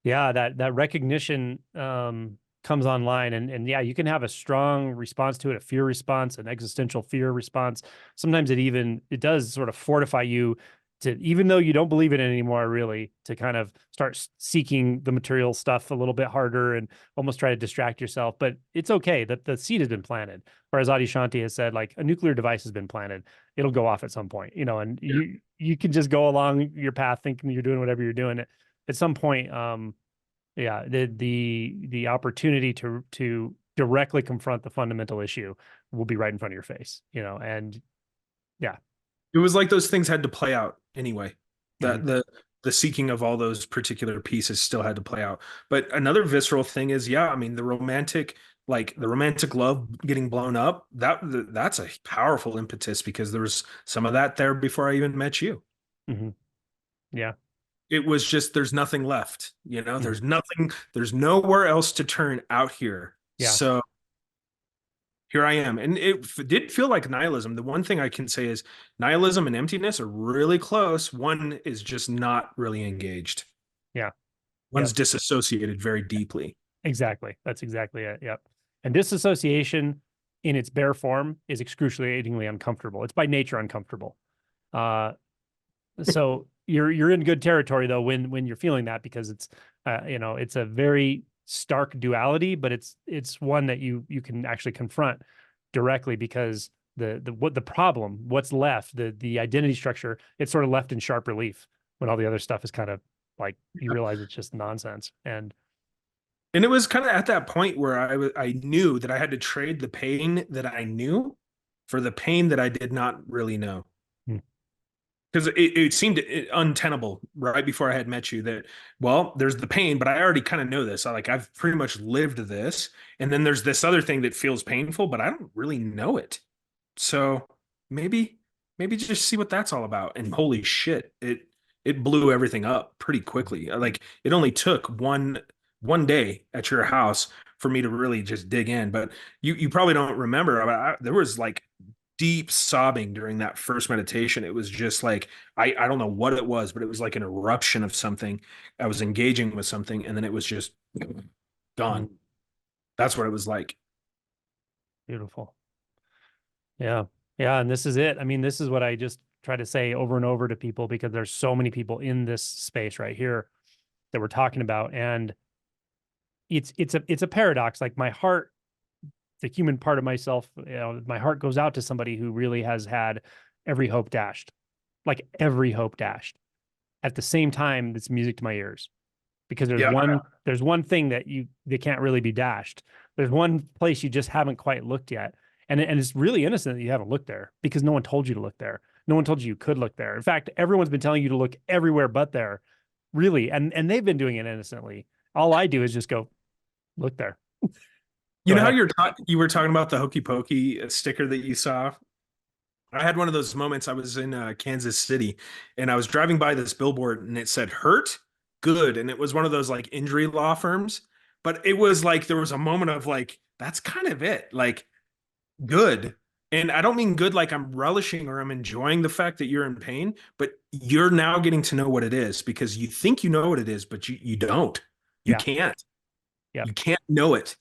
Yeah, that recognition comes online and yeah, you can have a strong response to it, a fear response, an existential fear response. Sometimes it does sort of fortify you to, even though you don't believe in it anymore, really, to kind of start seeking the material stuff a little bit harder and almost try to distract yourself. But it's okay that the seed has been planted. Or as Adi Shanti has said, like a nuclear device has been planted. It'll go off at some point, you know, and you can just go along your path thinking you're doing whatever you're doing. At some point, yeah, the opportunity to directly confront the fundamental issue will be right in front of your face, you know, and yeah. It was like those things had to play out anyway. Mhm, That the seeking of all those particular pieces still had to play out. But another visceral thing is, yeah, I mean, the romantic love getting blown up, that's a powerful impetus because there was some of that there before I even met you. mhm, yeah, It was just there's nothing left, you know, mhm, there's nowhere else to turn out here. yeah, So here I am. And it did feel like nihilism. The one thing I can say is nihilism and emptiness are really close. One is just not really engaged. yeah, One's yep, disassociated very deeply. exactly. That's exactly it. Yep. And disassociation in its bare form is excruciatingly uncomfortable. It's by nature uncomfortable. Uh, so you're in good territory though when you're feeling that, because it's it's a very stark duality, but it's one that you can actually confront directly, because the problem, what's left, the identity structure, it's sort of left in sharp relief when all the other stuff is kind of like you realize it's just nonsense. And And it was kind of at that point where I knew that I had to trade the pain that I knew for the pain that I did not really know. hmm, Because it seemed untenable right before I had met you that, well, there's the pain, but I already kind of know this. I've pretty much lived this. And then there's this other thing that feels painful, but I don't really know it. So maybe, maybe just see what that's all about. And holy shit, it blew everything up pretty quickly. Like it only took one day at your house for me to really just dig in. But you probably don't remember. There was like deep sobbing during that first meditation. It was just like I don't know what it was, but it was like an eruption of something. I was engaging with something, and then it was just hmm, gone. That's what it was like. beautiful. Yeah. Yeah. And this is it. I mean, this is what I just try to say over and over to people, because there's so many people in this space right here that we're talking about. And it's a paradox. Like my heart, the human part of myself, my heart goes out to somebody who really has had every hope dashed, like every hope dashed. At the same time, it's music to my ears, because Yeah. there's one thing that they can't really be dashed. There's one place you just haven't quite looked yet. And it's really innocent that you haven't looked there, because no one told you to look there. No one told you could look there. In fact, everyone's been telling you to look everywhere but there, really. And they've been doing it innocently. All I do is just go, look there. You Go know how ahead. you were talking about the hokey pokey sticker that you saw? I had one of those moments. I was in Kansas City and I was driving by this billboard and it said hurt good. And it was one of those like injury law firms. But it was like there was a moment of like, that's kind of it. Like good. And I don't mean good like I'm relishing or I'm enjoying the fact that you're in pain, but you're now getting to know what it is because you think you know what it is, but you don't. You Yeah. can't. Yep. You can't know it.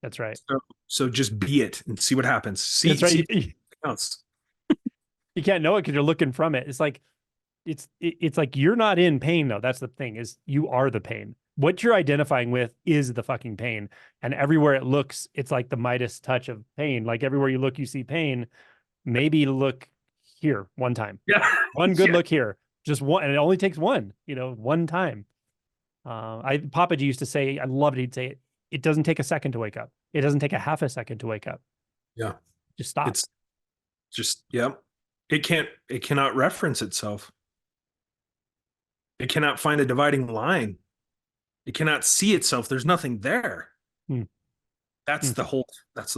That's right. So just be it and see what happens. That's See right. if it counts. You can't know it because you're looking from it. It's like it's like you're not in pain though. That's the thing, is you are the pain. What you're identifying with is the fucking pain. And everywhere it looks, it's like the Midas touch of pain. Like everywhere you look, you see pain. Maybe look here one time. Yeah. One good Yeah. look here. Just one, and it only takes one, one time. I Papa G used to say, I loved it. He'd say, it doesn't take a second to wake up. It doesn't take a half a second to wake up. Yeah. Just stop. It's just, yeah. It cannot reference itself. It cannot find a dividing line. It cannot see itself. There's nothing there. Hmm. That's Hmm. the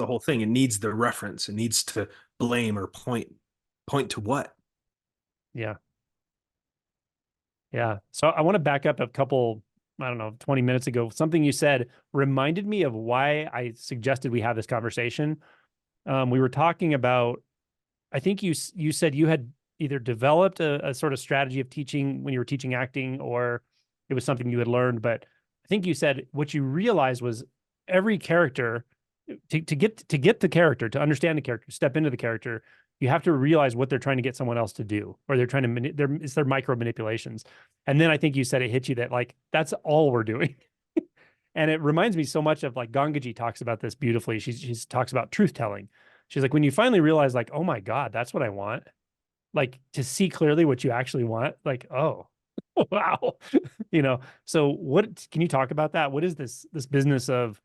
whole thing. It needs the reference. It needs to blame or point to what? Yeah. Yeah. So I want to back up a couple, I don't know, 20 minutes ago. Something you said reminded me of why I suggested we have this conversation. We were talking about, I think you said you had either developed a sort of strategy of teaching when you were teaching acting, or it was something you had learned. But I think you said what you realized was every character, to get the character, to understand the character, step into the character, you have to realize what they're trying to get someone else to do, or they're trying to it's their micro manipulations. And then I think you said it hit you that like that's all we're doing. And it reminds me so much of like Gangaji talks about this beautifully. She's talks about truth telling. She's like, when you finally realize, like, oh my God, that's what I want, like to see clearly what you actually want, like, oh, wow. So what can you talk about that? What is this business of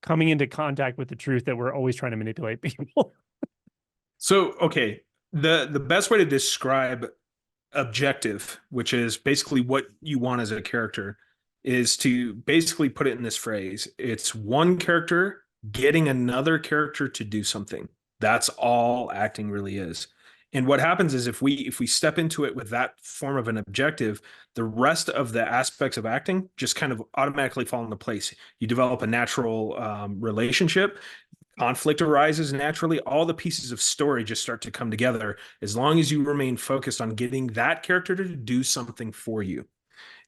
coming into contact with the truth that we're always trying to manipulate people? So, okay, the best way to describe objective, which is basically what you want as a character, is to basically put it in this phrase. It's one character getting another character to do something. That's all acting really is. And what happens is if we step into it with that form of an objective, the rest of the aspects of acting just kind of automatically fall into place. You develop a natural relationship, conflict arises naturally. All the pieces of story just start to come together as long as you remain focused on getting that character to do something for you.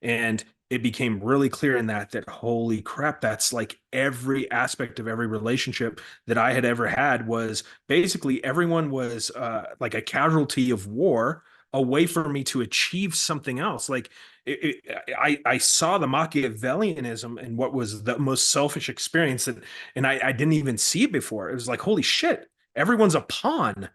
And it became really clear in that holy crap, that's like every aspect of every relationship that I had ever had was basically everyone was like a casualty of war, a way for me to achieve something else. Like I saw the Machiavellianism and what was the most selfish experience, and I didn't even see it before. It was like, holy shit, everyone's a pawn.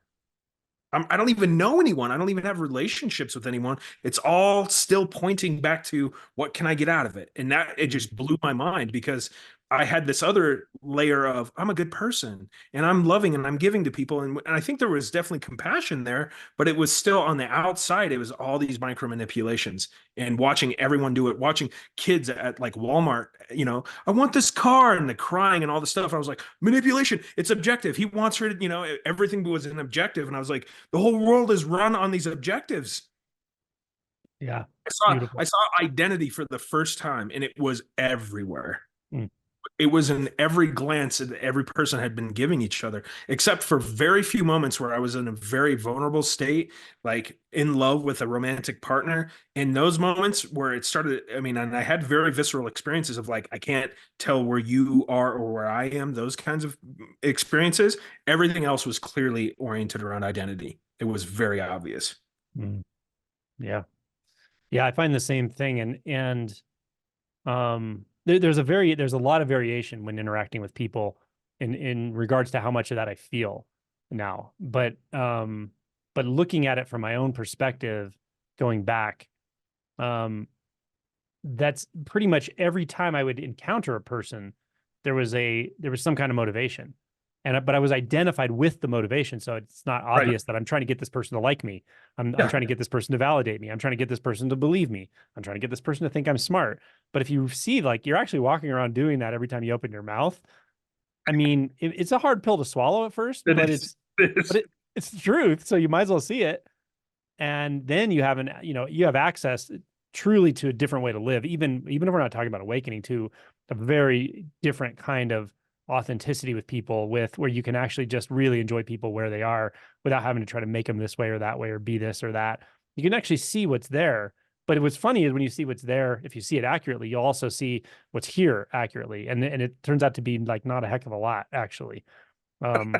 I don't even know anyone. I don't even have relationships with anyone. It's all still pointing back to what can I get out of it? And that it Mm. just blew my mind because I had this other layer of I'm a good person and I'm loving and I'm giving to people. And I think there was definitely compassion there, but it was still on the outside. It was all these micro manipulations and watching everyone do it, watching kids at like Walmart, I want this car and the crying and all the stuff. I was like, manipulation, it's objective. He wants her to, everything was an objective. And I was like, the whole world is run on these objectives. Yeah. I saw Beautiful. I saw identity for the first time, and it was everywhere. Mm. It was in every glance that every person had been giving each other, except for very few moments where I was in a very vulnerable state, like in love with a romantic partner. In those moments where it started, I mean, and I had very visceral experiences of like, I can't tell where you are or where I am, those kinds of experiences. Everything else was clearly oriented around identity. It was very obvious. Mm. Yeah. Yeah, I find the same thing. There's a lot of variation when interacting with people in regards to how much of that I feel now. But looking at it from my own perspective, going back, um, that's pretty much every time I would encounter a person, there was some kind of motivation. But I was identified with the motivation. So it's not Right. obvious that I'm trying to get this person to like me. I'm Yeah. trying to get this person to validate me. I'm trying to get this person to believe me. I'm trying to get this person to think I'm smart. But if you see, like, you're actually walking around doing that every time you open your mouth, I mean, it's a hard pill to swallow at first, It but is. It is. it's the truth. So you might as well see it. And then you have access truly to a different way to live, even if we're not talking about awakening, to a very different kind of authenticity with people, with where you can actually just really enjoy people where they are without having to try to make them this way or that way or be this or that. You can actually see what's there. But what's funny is when you see what's there, if you see it accurately, you'll also see what's here accurately, and it turns out to be like not a heck of a lot actually. um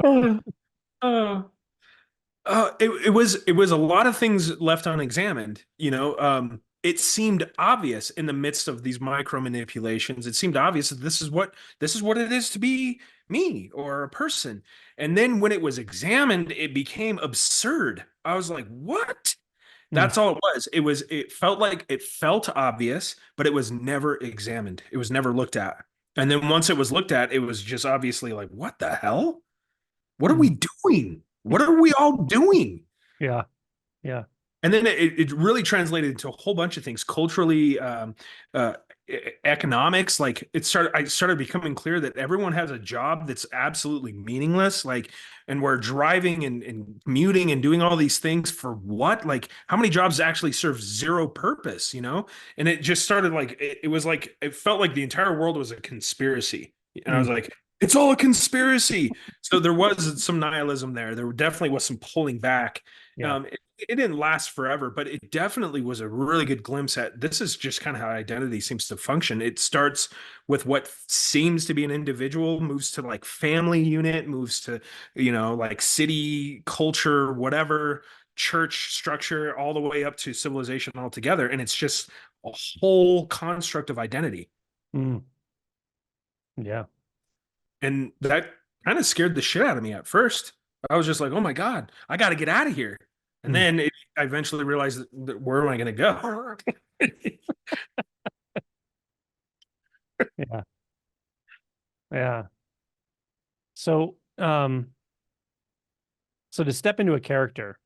Oh, oh. It was a lot of things left unexamined. It seemed obvious in the midst of these micro manipulations. It seemed obvious that this is what it is to be me or a person. And then when it was examined, it became absurd. I was like, what? mm, That's all it was. It felt obvious, but it was never examined. It was never looked at. And then once it was looked at, it was just obviously like, what the hell? What are we mm. doing? What are we all doing? Yeah, yeah. And then it really translated into a whole bunch of things culturally, uh, economics. Like I started becoming clear that everyone has a job that's absolutely meaningless. Like, and we're driving and commuting and doing all these things for what? Like, how many jobs actually serve zero purpose, And it just started like, it was like, it felt like the entire world was a conspiracy. And I was Mm, like, it's all a conspiracy. So there was some nihilism there. There definitely was some pulling back. yeah. It didn't last forever, but it definitely was a really good glimpse at this is just kind of how identity seems to function. It starts with what seems to be an individual, moves to like family unit, moves to, like city, culture, whatever, church structure, all the way up to civilization altogether. And it's just a whole construct of identity. Mm, yeah. And that kind of scared the shit out of me at first. I was just like, oh my God, I got to get out of here. And Mm, then I eventually realized that where am I going to go? yeah. Yeah. So, so to step into a character,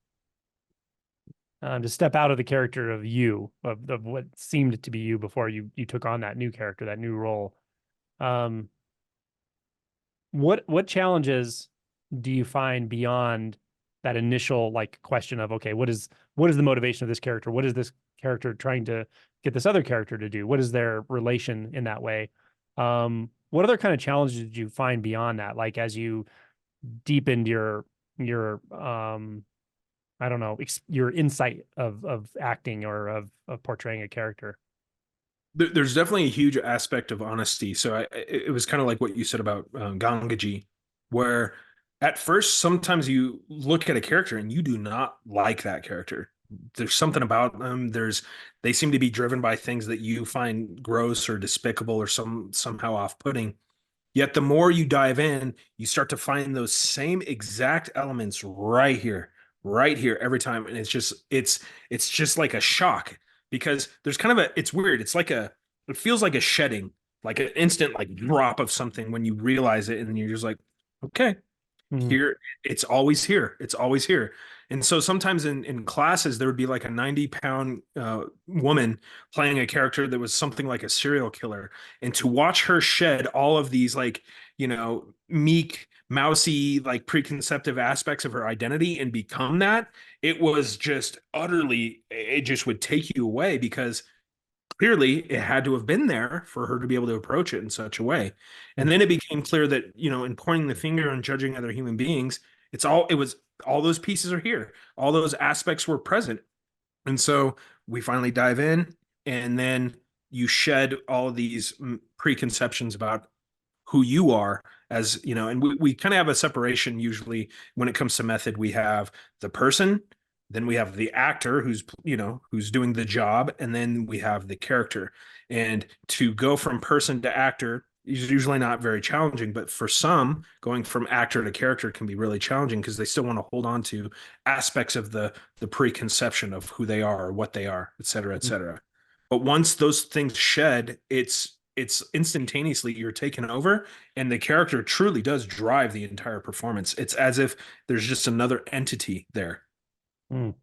to step out of the character of you, of what seemed to be you before you took on that new character, that new role. Um, what challenges do you find beyond that initial like question of, okay, what is the motivation of this character? What is this character trying to get this other character to do? What is their relation in that way? What other kind of challenges did you find beyond that? Like as you deepened your I don't know, your insight of acting or of portraying a character. There's definitely a huge aspect of honesty. So it was kind of like what you said about Gangaji, where at first sometimes you look at a character and you do not like that character. There's something about them. They seem to be driven by things that you find gross or despicable or somehow off-putting. Yet the more you dive in, you start to find those same exact elements right here every time. And it's just like a shock because there's kind of it's weird. It feels like a shedding, like an instant like drop of something when you realize it, and then you're just like, okay, Mm, here it's always here, it's always here. And so sometimes in classes there would be like a 90-pound woman playing a character that was something like a serial killer, and to watch her shed all of these like meek mousy like preconceptive aspects of her identity and become that, it was just utterly, it just would take you away because clearly it had to have been there for her to be able to approach it in such a way. And mm, then it became clear that, in pointing the finger and judging other human beings, it was all those pieces are here. All those aspects were present. And so we finally dive in, and then you shed all of these preconceptions about who you are, as and we kind of have a separation usually when it comes to method. We have the person, then we have the actor who's doing the job, and then we have the character. And to go from person to actor is usually not very challenging, but for some, going from actor to character can be really challenging because they still want to hold on to aspects of the preconception of who they are or what they are, et cetera, et mm, cetera. But once those things shed, it's instantaneously you're taken over, and the character truly does drive the entire performance. It's as if there's just another entity there, mm.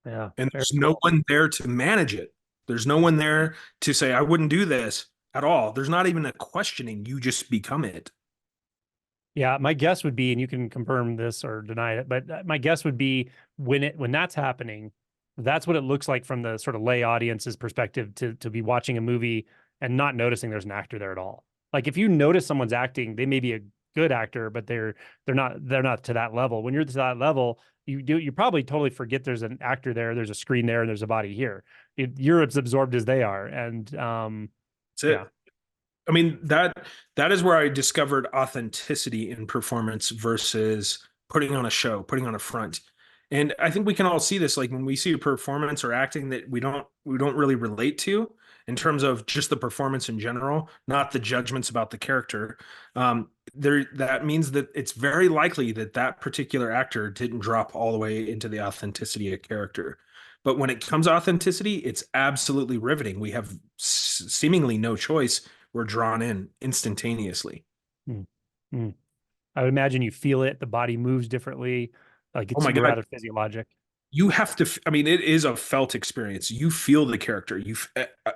Yeah, and very there's no cool. one there to manage it. There's no one there to say I wouldn't do this at all. There's not even a questioning. You just become it. Yeah, my guess would be, and you can confirm this or deny it, but my guess would be when that's happening, that's what it looks like from the sort of lay audience's perspective to be watching a movie and not noticing there's an actor there at all. Like if you notice someone's acting, they may be a good actor, but they're not to that level. When you're to that level, you probably totally forget there's an actor there, there's a screen there, and there's a body here. You're as absorbed as they are, and That's yeah. it. I mean, that is where I discovered authenticity in performance versus putting on a show, putting on a front. And I think we can all see this, like when we see a performance or acting that we don't really relate to in terms of just the performance in general, not the judgments about the character. There that means that it's very likely that that particular actor didn't drop all the way into the authenticity of character. But when it comes to authenticity, it's absolutely riveting. We have seemingly no choice. We're drawn in instantaneously. Mm, mm. I would imagine you feel it. The body moves differently. Like Oh it's my God. rather physiologic. You have to, I mean, it is a felt experience. You feel the character.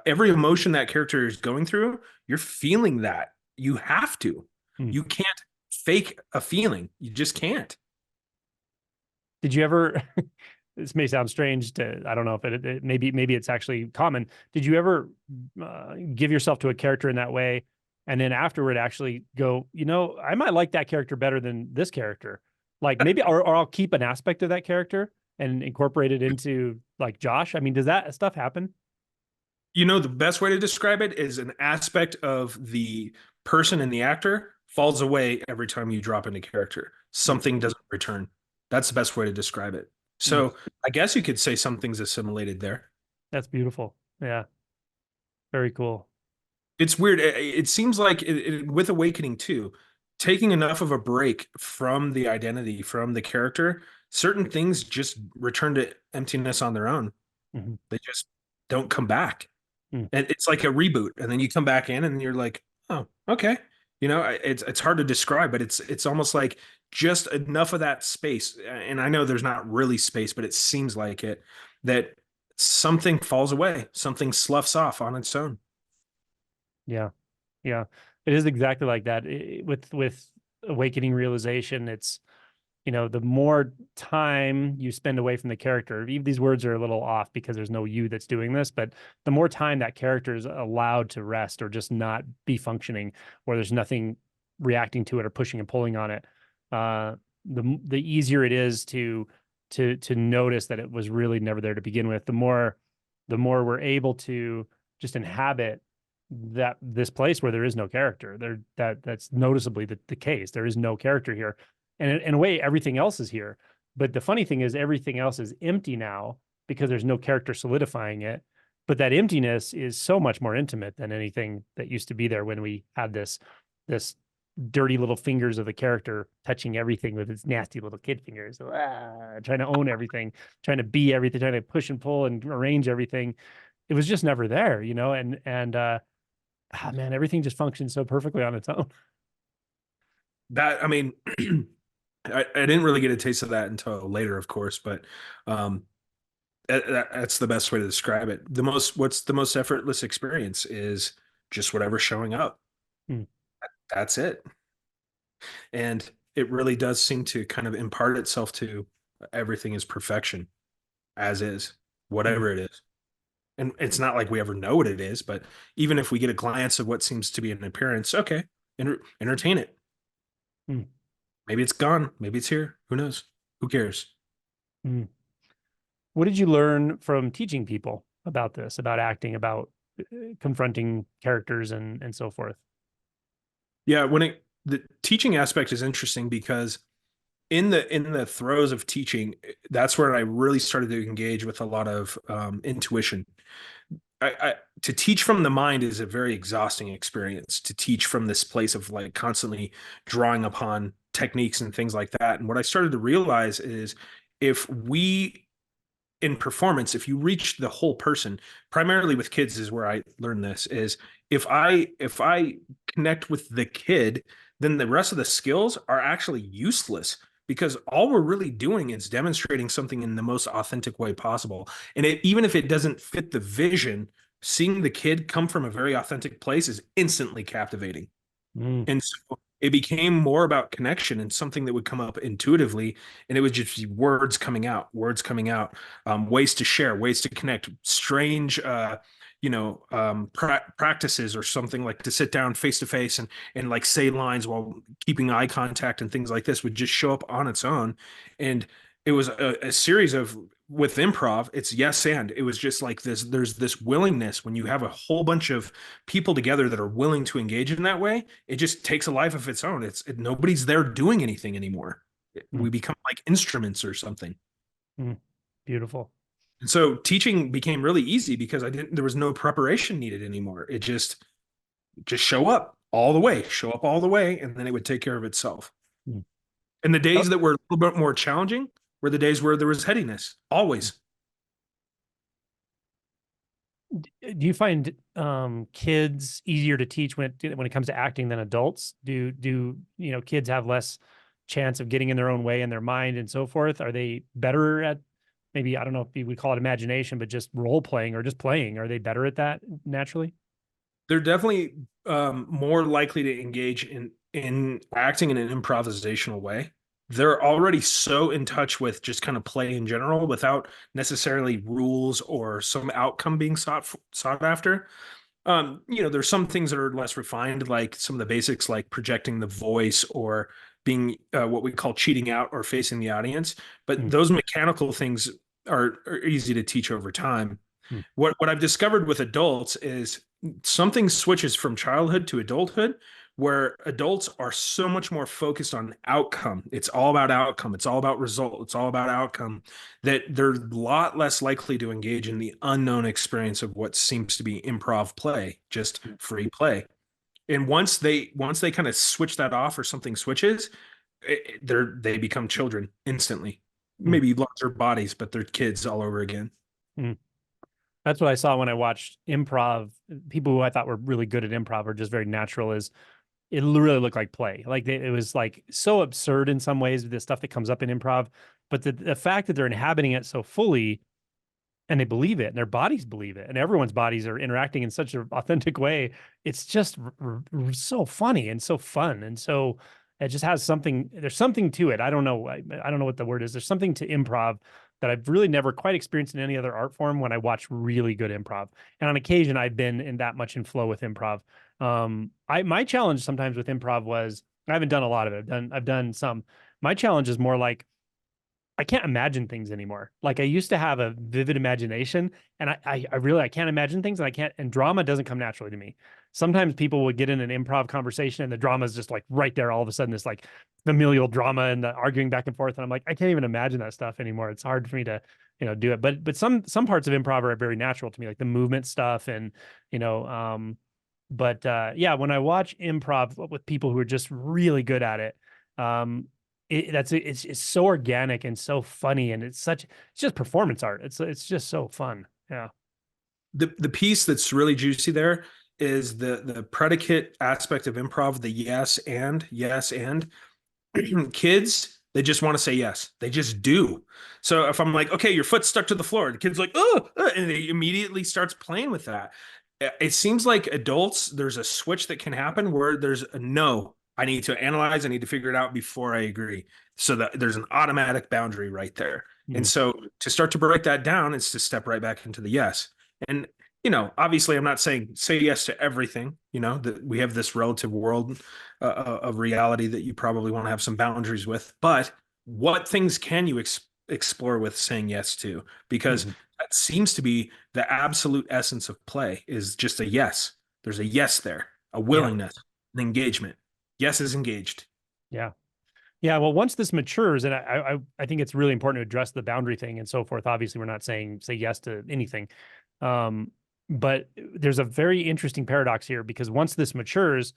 Every emotion that character is going through, you're feeling that. You have to. Hmm. You can't fake a feeling. You just can't. Did you ever? This may sound strange to. I don't know if maybe it's actually common. Did you ever give yourself to a character in that way, and then afterward actually go, I might like that character better than this character. Like maybe, or I'll keep an aspect of that character and incorporate it into like Josh. I mean, does that stuff happen? The best way to describe it is an aspect of the person and the actor falls away every time you drop into character. Hmm. Something doesn't return. That's the best way to describe it. Hmm. So I guess you could say something's assimilated there. That's beautiful. Yeah, very cool. It's weird. It seems like with Awakening too, taking enough of a break from the identity, from the character, certain things just return to emptiness on their own. Hmm. They just don't come back. Hmm. And it's like a reboot, and then you come back in, and you're like, oh, okay. It's hard to describe, but it's almost like just enough of that space. And I know there's not really space, but it seems like it that something falls away, something sloughs off on its own. Yeah. Yeah, it is exactly like that. With awakening realization, it's the more time you spend away from the character. These words are a little off because there's no you that's doing this, but the more time that character is allowed to rest or just not be functioning, or there's nothing reacting to it or pushing and pulling on it, uh, the easier it is to notice that it was really never there to begin with. The more we're able to just inhabit this place where there is no character. That's noticeably the case. There is no character here. And in a way, everything else is here. But the funny thing is everything else is empty now because there's no character solidifying it. But that emptiness is so much more intimate than anything that used to be there when we had this dirty little fingers of the character touching everything with its nasty little kid fingers, trying to own everything, trying to be everything, trying to push and pull and arrange everything. It was just never there, you know, man, everything just functions so perfectly on its own. That, I mean, I didn't really get a taste of that until later, of course, but um, that's the best way to describe it. What's the most effortless experience is just whatever's showing up. Hmm. That's it. And it really does seem to kind of impart itself to everything is perfection as is, Hmm. whatever it is. And it's not like we ever know what it is, but even if we get a glance of what seems to be an appearance, okay, entertain it. Hmm. Maybe it's gone. Maybe it's here. Who knows? Who cares? Hmm. What did you learn from teaching people about this, about acting, about confronting characters and so forth? Yeah, the teaching aspect is interesting because in the throes of teaching, that's where I really started to engage with a lot of intuition. To teach from the mind is a very exhausting experience. To teach from this place of like constantly drawing upon techniques and things like that. And what I started to realize is if we in performance, if you reach the whole person, primarily with kids is where I learned this, is if I connect with the kid, then the rest of the skills are actually useless because all we're really doing is demonstrating something in the most authentic way possible. And even if it doesn't fit the vision, seeing the kid come from a very authentic place is instantly captivating. Mm. And so it became more about connection and something that would come up intuitively. And it would just be words coming out, ways to share, ways to connect, strange, practices or something like to sit down face to face and like say lines while keeping eye contact and things like this would just show up on its own. And it was a series of with improv, it's yes and it was just like this. There's this willingness when you have a whole bunch of people together that are willing to engage in that way, it just takes a life of its own. Nobody's there doing anything anymore. Mm. We become like instruments or something. Mm. Beautiful. And so teaching became really easy because there was no preparation needed anymore. It just show up all the way, and then it would take care of itself. Mm. And the Oh, days that were a little bit more challenging were the days where there was headiness, always. do you find kids easier to teach when it comes to acting than adults? Do you know kids have less chance of getting in their own way in their mind and so forth? Are they better at maybe I don't know if you would call it imagination, but just role playing or just playing? Are they better at that naturally? They're definitely more likely to engage in acting in an improvisational way. They're already so in touch with just kind of play in general without necessarily rules or some outcome being sought after. There's some things that are less refined, like some of the basics, like projecting the voice or being what we call cheating out or facing the audience. But Mm. those mechanical things are easy to teach over time. Mm. What I've discovered with adults is something switches from childhood to adulthood where adults are so much more focused on outcome. It's all about outcome. It's all about result. It's all about outcome that they're a lot less likely to engage in the unknown experience of what seems to be improv play, just free play. And once they kind of switch that off or something switches, they become children instantly. Mm. Maybe larger bodies, but they're kids all over again. Mm. That's what I saw when I watched improv. People who I thought were really good at improv or just very natural is it really looked like play. Like it was like so absurd in some ways, the stuff that comes up in improv, but the fact that they're inhabiting it so fully and they believe it and their bodies believe it and everyone's bodies are interacting in such an authentic way. It's just so funny and so fun. And so it just has something, there's something to it. I don't know. I don't know what the word is. There's something to improv that I've really never quite experienced in any other art form when I watch really good improv. And on occasion, I've been in that much in flow with improv. My challenge sometimes with improv was I haven't done a lot of it. I've done some. My challenge is more like I can't imagine things anymore. Like I used to have a vivid imagination, and I really I can't imagine things, and I can't. And drama doesn't come naturally to me. Sometimes people would get in an improv conversation, and the drama is just like right there. All of a sudden, this like familial drama and the arguing back and forth, and I'm like, I can't even imagine that stuff anymore. It's hard for me to do it. But some parts of improv are very natural to me, like the movement stuff, and you know, but yeah, when I watch improv with people who are just really good at it, um, it's so organic and so funny, and it's just performance art. It's just so fun. Yeah. The piece that's really juicy there is the predicate aspect of improv, the yes and kids, they just want to say yes. They just do. So if I'm like, okay, your foot's stuck to the floor, the kid's like, oh, and he immediately starts playing with that. It seems like adults, there's a switch that can happen where there's a no. I need to analyze, I need to figure it out before I agree. So that there's an automatic boundary right there. And Mhm. so to start to break that down is to step right back into the yes. And obviously, I'm not saying say yes to everything. That we have this relative world of reality that you probably want to have some boundaries with. But what things can you explore with saying yes to? Because Mhm. that seems to be the absolute essence of play is just a yes. There's a yes there, a Yeah. willingness, an engagement. Yes is engaged. Yeah. Yeah, well, once this matures, and I think it's really important to address the boundary thing and so forth. Obviously, we're not saying say yes to anything, um, but there's a very interesting paradox here because once this matures,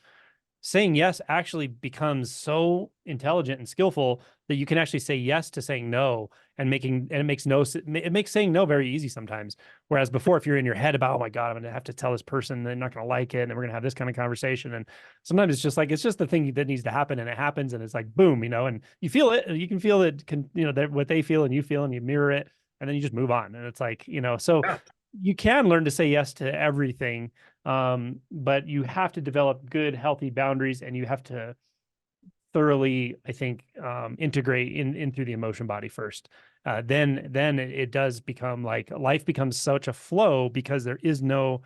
saying yes actually becomes so intelligent and skillful that you can actually say yes to saying no and it makes saying no very easy sometimes. Whereas before, if you're in your head about, oh my God, I'm gonna have to tell this person they're not gonna like it, and we're gonna have this kind of conversation. And sometimes it's just the thing that needs to happen, and it happens, and it's like boom, and you feel it, and you can feel it, what they feel and you feel, and you mirror it, and then you just move on. And it's like, so Yeah. you can learn to say yes to everything, but you have to develop good, healthy boundaries, and you have to thoroughly, I think, integrate in through the emotion body first. Then it does become like life becomes such a flow because there is no,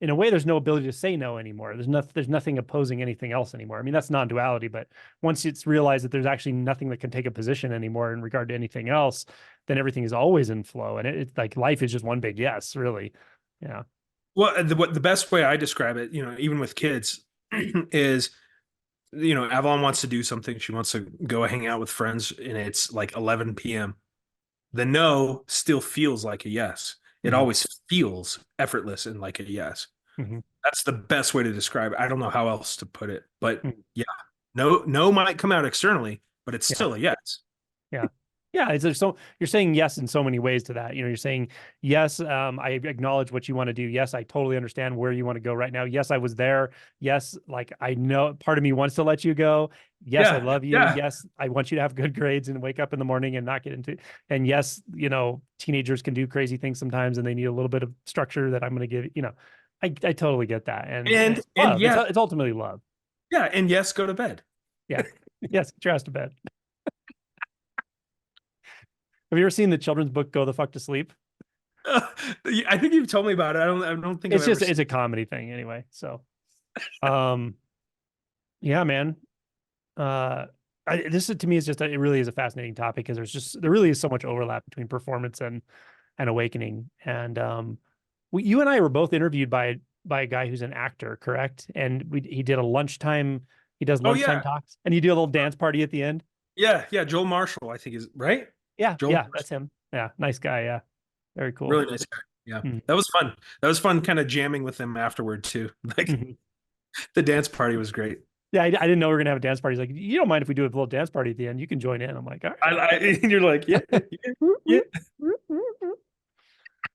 in a way, there's no ability to say no anymore. There's nothing opposing anything else anymore. I mean, that's non-duality, but once it's realized that there's actually nothing that can take a position anymore in regard to anything else, then everything is always in flow, and it's like life is just one big yes, really. Yeah. Well, the best way I describe it, even with kids, is Avalon wants to do something. She wants to go hang out with friends, and it's like 11 p.m. The no still feels like a yes. It Hmm. always feels effortless and like a yes. Hmm. That's the best way to describe it. I don't know how else to put it, but Hmm. yeah, no might come out externally, but it's Yeah. still a yes. Yeah. Yeah. So you're saying yes in so many ways to that. You're saying, yes, I acknowledge what you want to do. Yes, I totally understand where you want to go right now. Yes, I was there. Yes, like I know part of me wants to let you go. Yes, I Yeah, love you. yeah, Yes, I want you to have good grades and wake up in the morning and not get into. And yes, teenagers can do crazy things sometimes and they need a little bit of structure that I'm going to give, I totally get that. And it's and love. It's yes, it's ultimately love. yeah, and yes, go to bed. Yeah. Yes, get your ass to bed. Have you ever seen the children's book Go the Fuck to Sleep? I think you've told me about it. I don't think I've ever seen. It's a comedy thing anyway. So, um, yeah, man. Uh, this is, to me is just it really is a fascinating topic because there really is so much overlap between performance and awakening. And you and I were both interviewed by a guy who's an actor, correct? And he did a lunchtime. He does Oh lunchtime yeah, talks, and you do a little dance party at the end. yeah. Joel Marshall, I think is right. Yeah, Joel yeah, that's Marshall, him. Yeah, nice guy. Yeah, very cool. really nice guy. Yeah, Mhm. that was fun. That was fun, kind of jamming with him afterward too. Like Mhm. the dance party was great. Yeah, I didn't know we were gonna have a dance party. He's like, you don't mind if we do a little dance party at the end? You can join in. I'm like, all And you're like, yeah, yeah, yeah. right.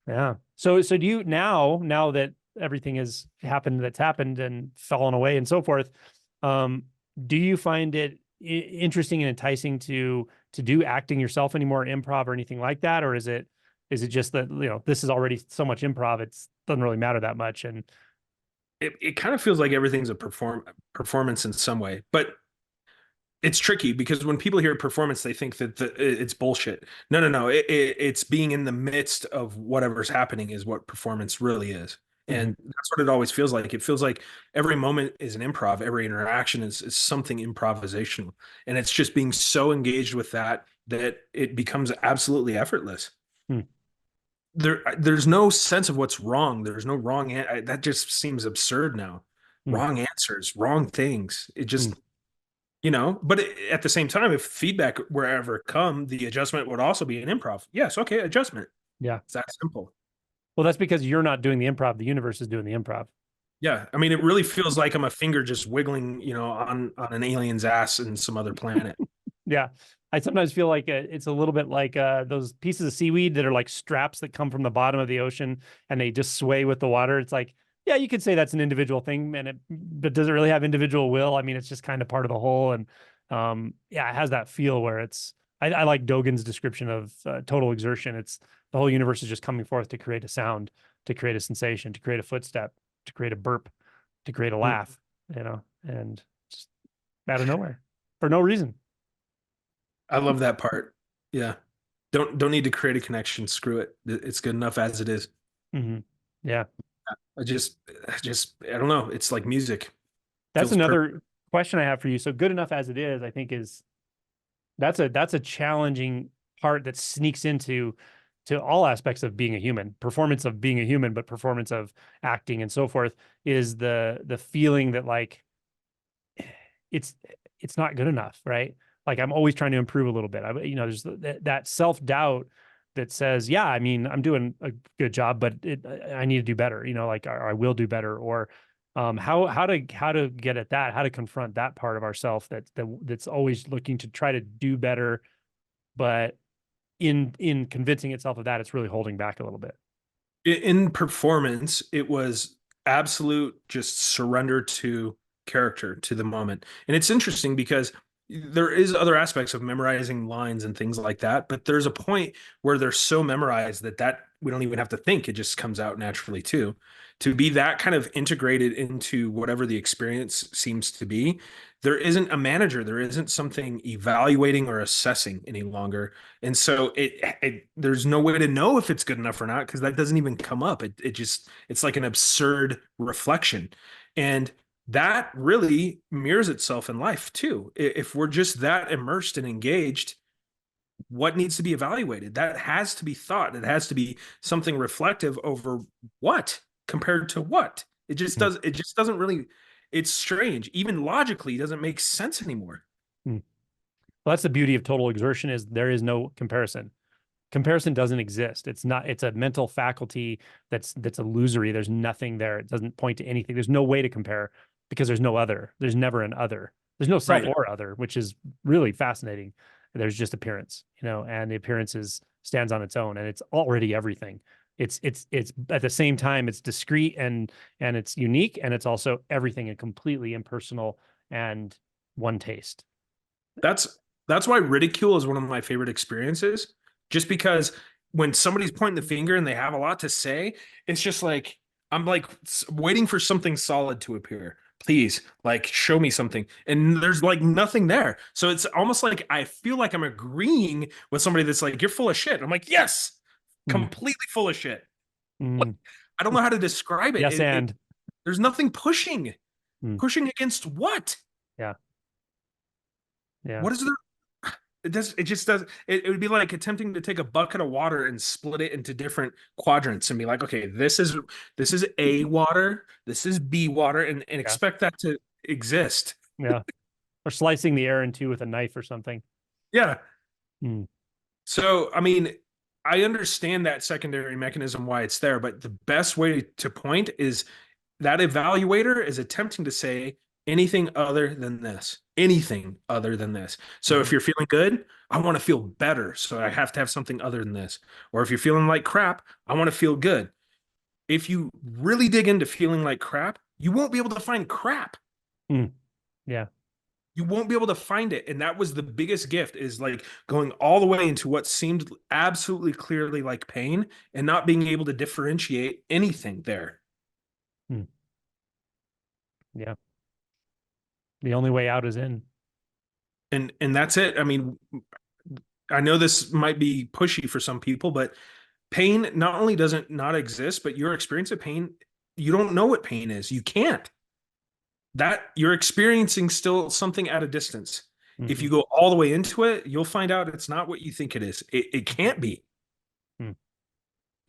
Yeah. So do you now that everything has happened that's happened and fallen away and so forth, um, do you find it interesting and enticing to do acting yourself anymore, improv or anything like that? Or is it just that, this is already so much improv, it's doesn't really matter that much? And It kind of feels like everything's a performance in some way, but it's tricky because when people hear performance, they think that it's bullshit. No, no, no. It's being in the midst of whatever's happening is what performance really is. Mhm. And that's what it always feels like. It feels like every moment is an improv. Every interaction is something improvisational. And it's just being so engaged with that, that it becomes absolutely effortless. Hmm. There's no sense of what's wrong. There's no wrong. That just seems absurd now. Hmm. Wrong answers, wrong things. It Hmm. just, but at the same time, if feedback were ever come, the adjustment would also be an improv. Yes, okay, adjustment. Yeah. It's that simple. Well, that's because you're not doing the improv. The universe is doing the improv. Yeah, I mean, it really feels like I'm a finger just wiggling, on an alien's ass in some other planet. Yeah. I sometimes feel like it's a little bit like those pieces of seaweed that are like straps that come from the bottom of the ocean and they just sway with the water. It's like, yeah, you could say that's an individual thing, but does it really have individual will? I mean, it's just kind of part of the whole. And yeah, it has that feel where I like Dogen's description of total exertion. It's the whole universe is just coming forth to create a sound, to create a sensation, to create a footstep, to create a burp, to create a Mm. laugh, and just out of nowhere for no reason. I love that part. Yeah. Don't need to create a connection. Screw it. It's good enough as it is. Hmm. Yeah. I don't know. It's like music. That's Feels perfect. another question I have for you. So good enough as it is, I think is that's a challenging part that sneaks into to all aspects of being a human, performance of being a human, but performance of acting and so forth is the feeling that like it's it's not good enough, right? Like I'm always trying to improve a little bit. There's that self-doubt that says, yeah, I mean, I'm doing a good job, but I need to do better, like I will do better. Or how to get at that, how to confront that part of ourself that's always looking to try to do better, but in convincing itself of that, it's really holding back a little bit. In performance, it was absolute just surrender to character, to the moment. And it's interesting because there is other aspects of memorizing lines and things like that, but there's a point where they're so memorized that we don't even have to think, it just comes out naturally too. To be that kind of integrated into whatever the experience seems to be, there isn't a manager, there isn't something evaluating or assessing any longer. And so there's no way to know if it's good enough or not because that doesn't even come up. It's like an absurd reflection. And that really mirrors itself in life too. If we're just that immersed and engaged, what needs to be evaluated? That has to be thought. It has to be something reflective over what compared to what. It just doesn't really, it's strange. Even logically, it doesn't make sense anymore. Hmm. Well, that's the beauty of total exertion is there is no comparison. Comparison doesn't exist. It's a mental faculty that's illusory. There's nothing there. It doesn't point to anything. There's no way to compare because there's no other. There's never an other. There's no self Right. or other, which is really fascinating. There's just appearance, and the appearance stands on its own and it's already everything. It's at the same time it's discrete and it's unique and it's also everything and completely impersonal and one taste. That's that's why ridicule is one of my favorite experiences. Just because when somebody's pointing the finger and they have a lot to say, it's just like I'm like waiting for something solid to appear. Please, like show me something. And there's like nothing there. So it's almost like I feel like I'm agreeing with somebody that's like, you're full of shit. I'm like, yes, Mm, completely full of shit. Like, mm. I don't know how to describe it. Yes, and There's nothing pushing. mm, Pushing against what? yeah, yeah. What is there? It just does it would be like attempting to take a bucket of water and split it into different quadrants and be like, okay, this is A water, this is B water, and Yeah. expect that to exist. Yeah. Or slicing the air in two with a knife or something. Yeah. Mm, So I mean, I understand that secondary mechanism why it's there, but the best way to point is that evaluator is attempting to say anything other than this, anything other than this. So if mhm, you're feeling good, I want to feel better. So I have to have something other than this. Or if you're feeling like crap, I want to feel good. If you really dig into feeling like crap, you won't be able to find crap. mm, yeah. You won't be able to find it. And that was the biggest gift is like going all the way into what seemed absolutely clearly like pain and not being able to differentiate anything there. Mm, yeah. The only way out is in. And that's it. I mean, I know this might be pushy for some people, but pain not only doesn't not exist, but your experience of pain, you don't know what pain is. You can't. That you're experiencing still something at a distance. If Mm-hmm. you go all the way into it, you'll find out it's not what you think it is. It can't be. Mm-hmm.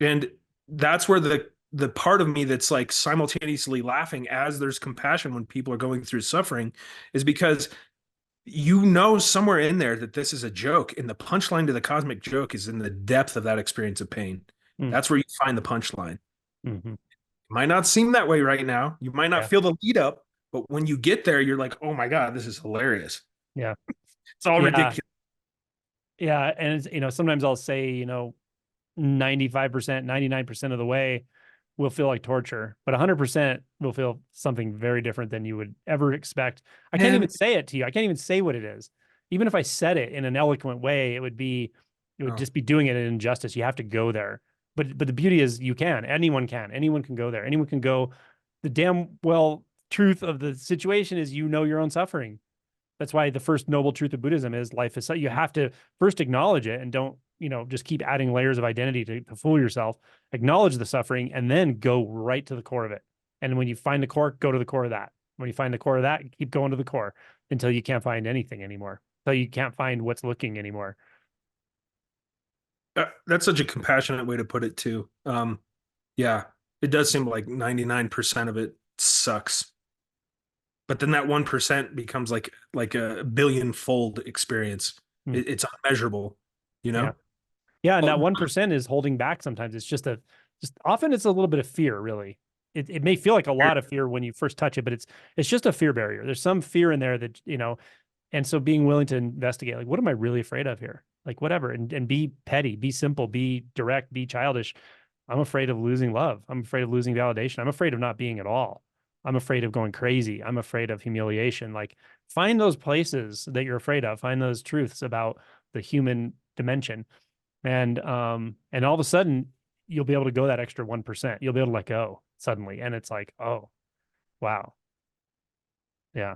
And that's where the part of me that's like simultaneously laughing as there's compassion when people are going through suffering is because you know somewhere in there that this is a joke, and the punchline to the cosmic joke is in the depth of that experience of pain. That's where you find the punchline. Mm-hmm. It might not seem that way right now. You might not Yeah. feel the lead up, but when you get there, you're like, oh my God, this is hilarious. Yeah. It's all Yeah. ridiculous. Yeah. And it's, sometimes I'll say, 95%, 99% of the way will feel like torture, but 100% will feel something very different than you would ever expect. I can't even And say it to you. I can't even say what it is. Even if I said it in an eloquent way, it would oh, just be doing it an injustice. You have to go there. But the beauty is you can. Anyone can. Anyone can go there. Anyone can go. The damn well truth of the situation is your own suffering. That's why the first noble truth of Buddhism is life is, you have to first acknowledge it and don't, just keep adding layers of identity to fool yourself. Acknowledge the suffering and then go right to the core of it. And when you find the core, go to the core of that. When you find the core of that, keep going to the core until you can't find anything anymore. Until you can't find what's looking anymore. that's such a compassionate way to put it too. Yeah, it does seem like 99% of it sucks. But then that 1% becomes like a billion fold experience. Hmm. It's unmeasurable, you Yeah. know? Yeah. And that Oh, 1% is holding back sometimes. It's just often it's a little bit of fear, really. It may feel like a lot of fear when you first touch it, but it's just a fear barrier. There's some fear in there that, and so being willing to investigate, like, what am I really afraid of here? Like, whatever, and be petty, be simple, be direct, be childish. I'm afraid of losing love. I'm afraid of losing validation. I'm afraid of not being at all. I'm afraid of going crazy. I'm afraid of humiliation. Like, find those places that you're afraid of. Find those truths about the human dimension, and all of a sudden, you'll be able to go that extra 1%. You'll be able to let go suddenly, and it's like, oh, wow, yeah.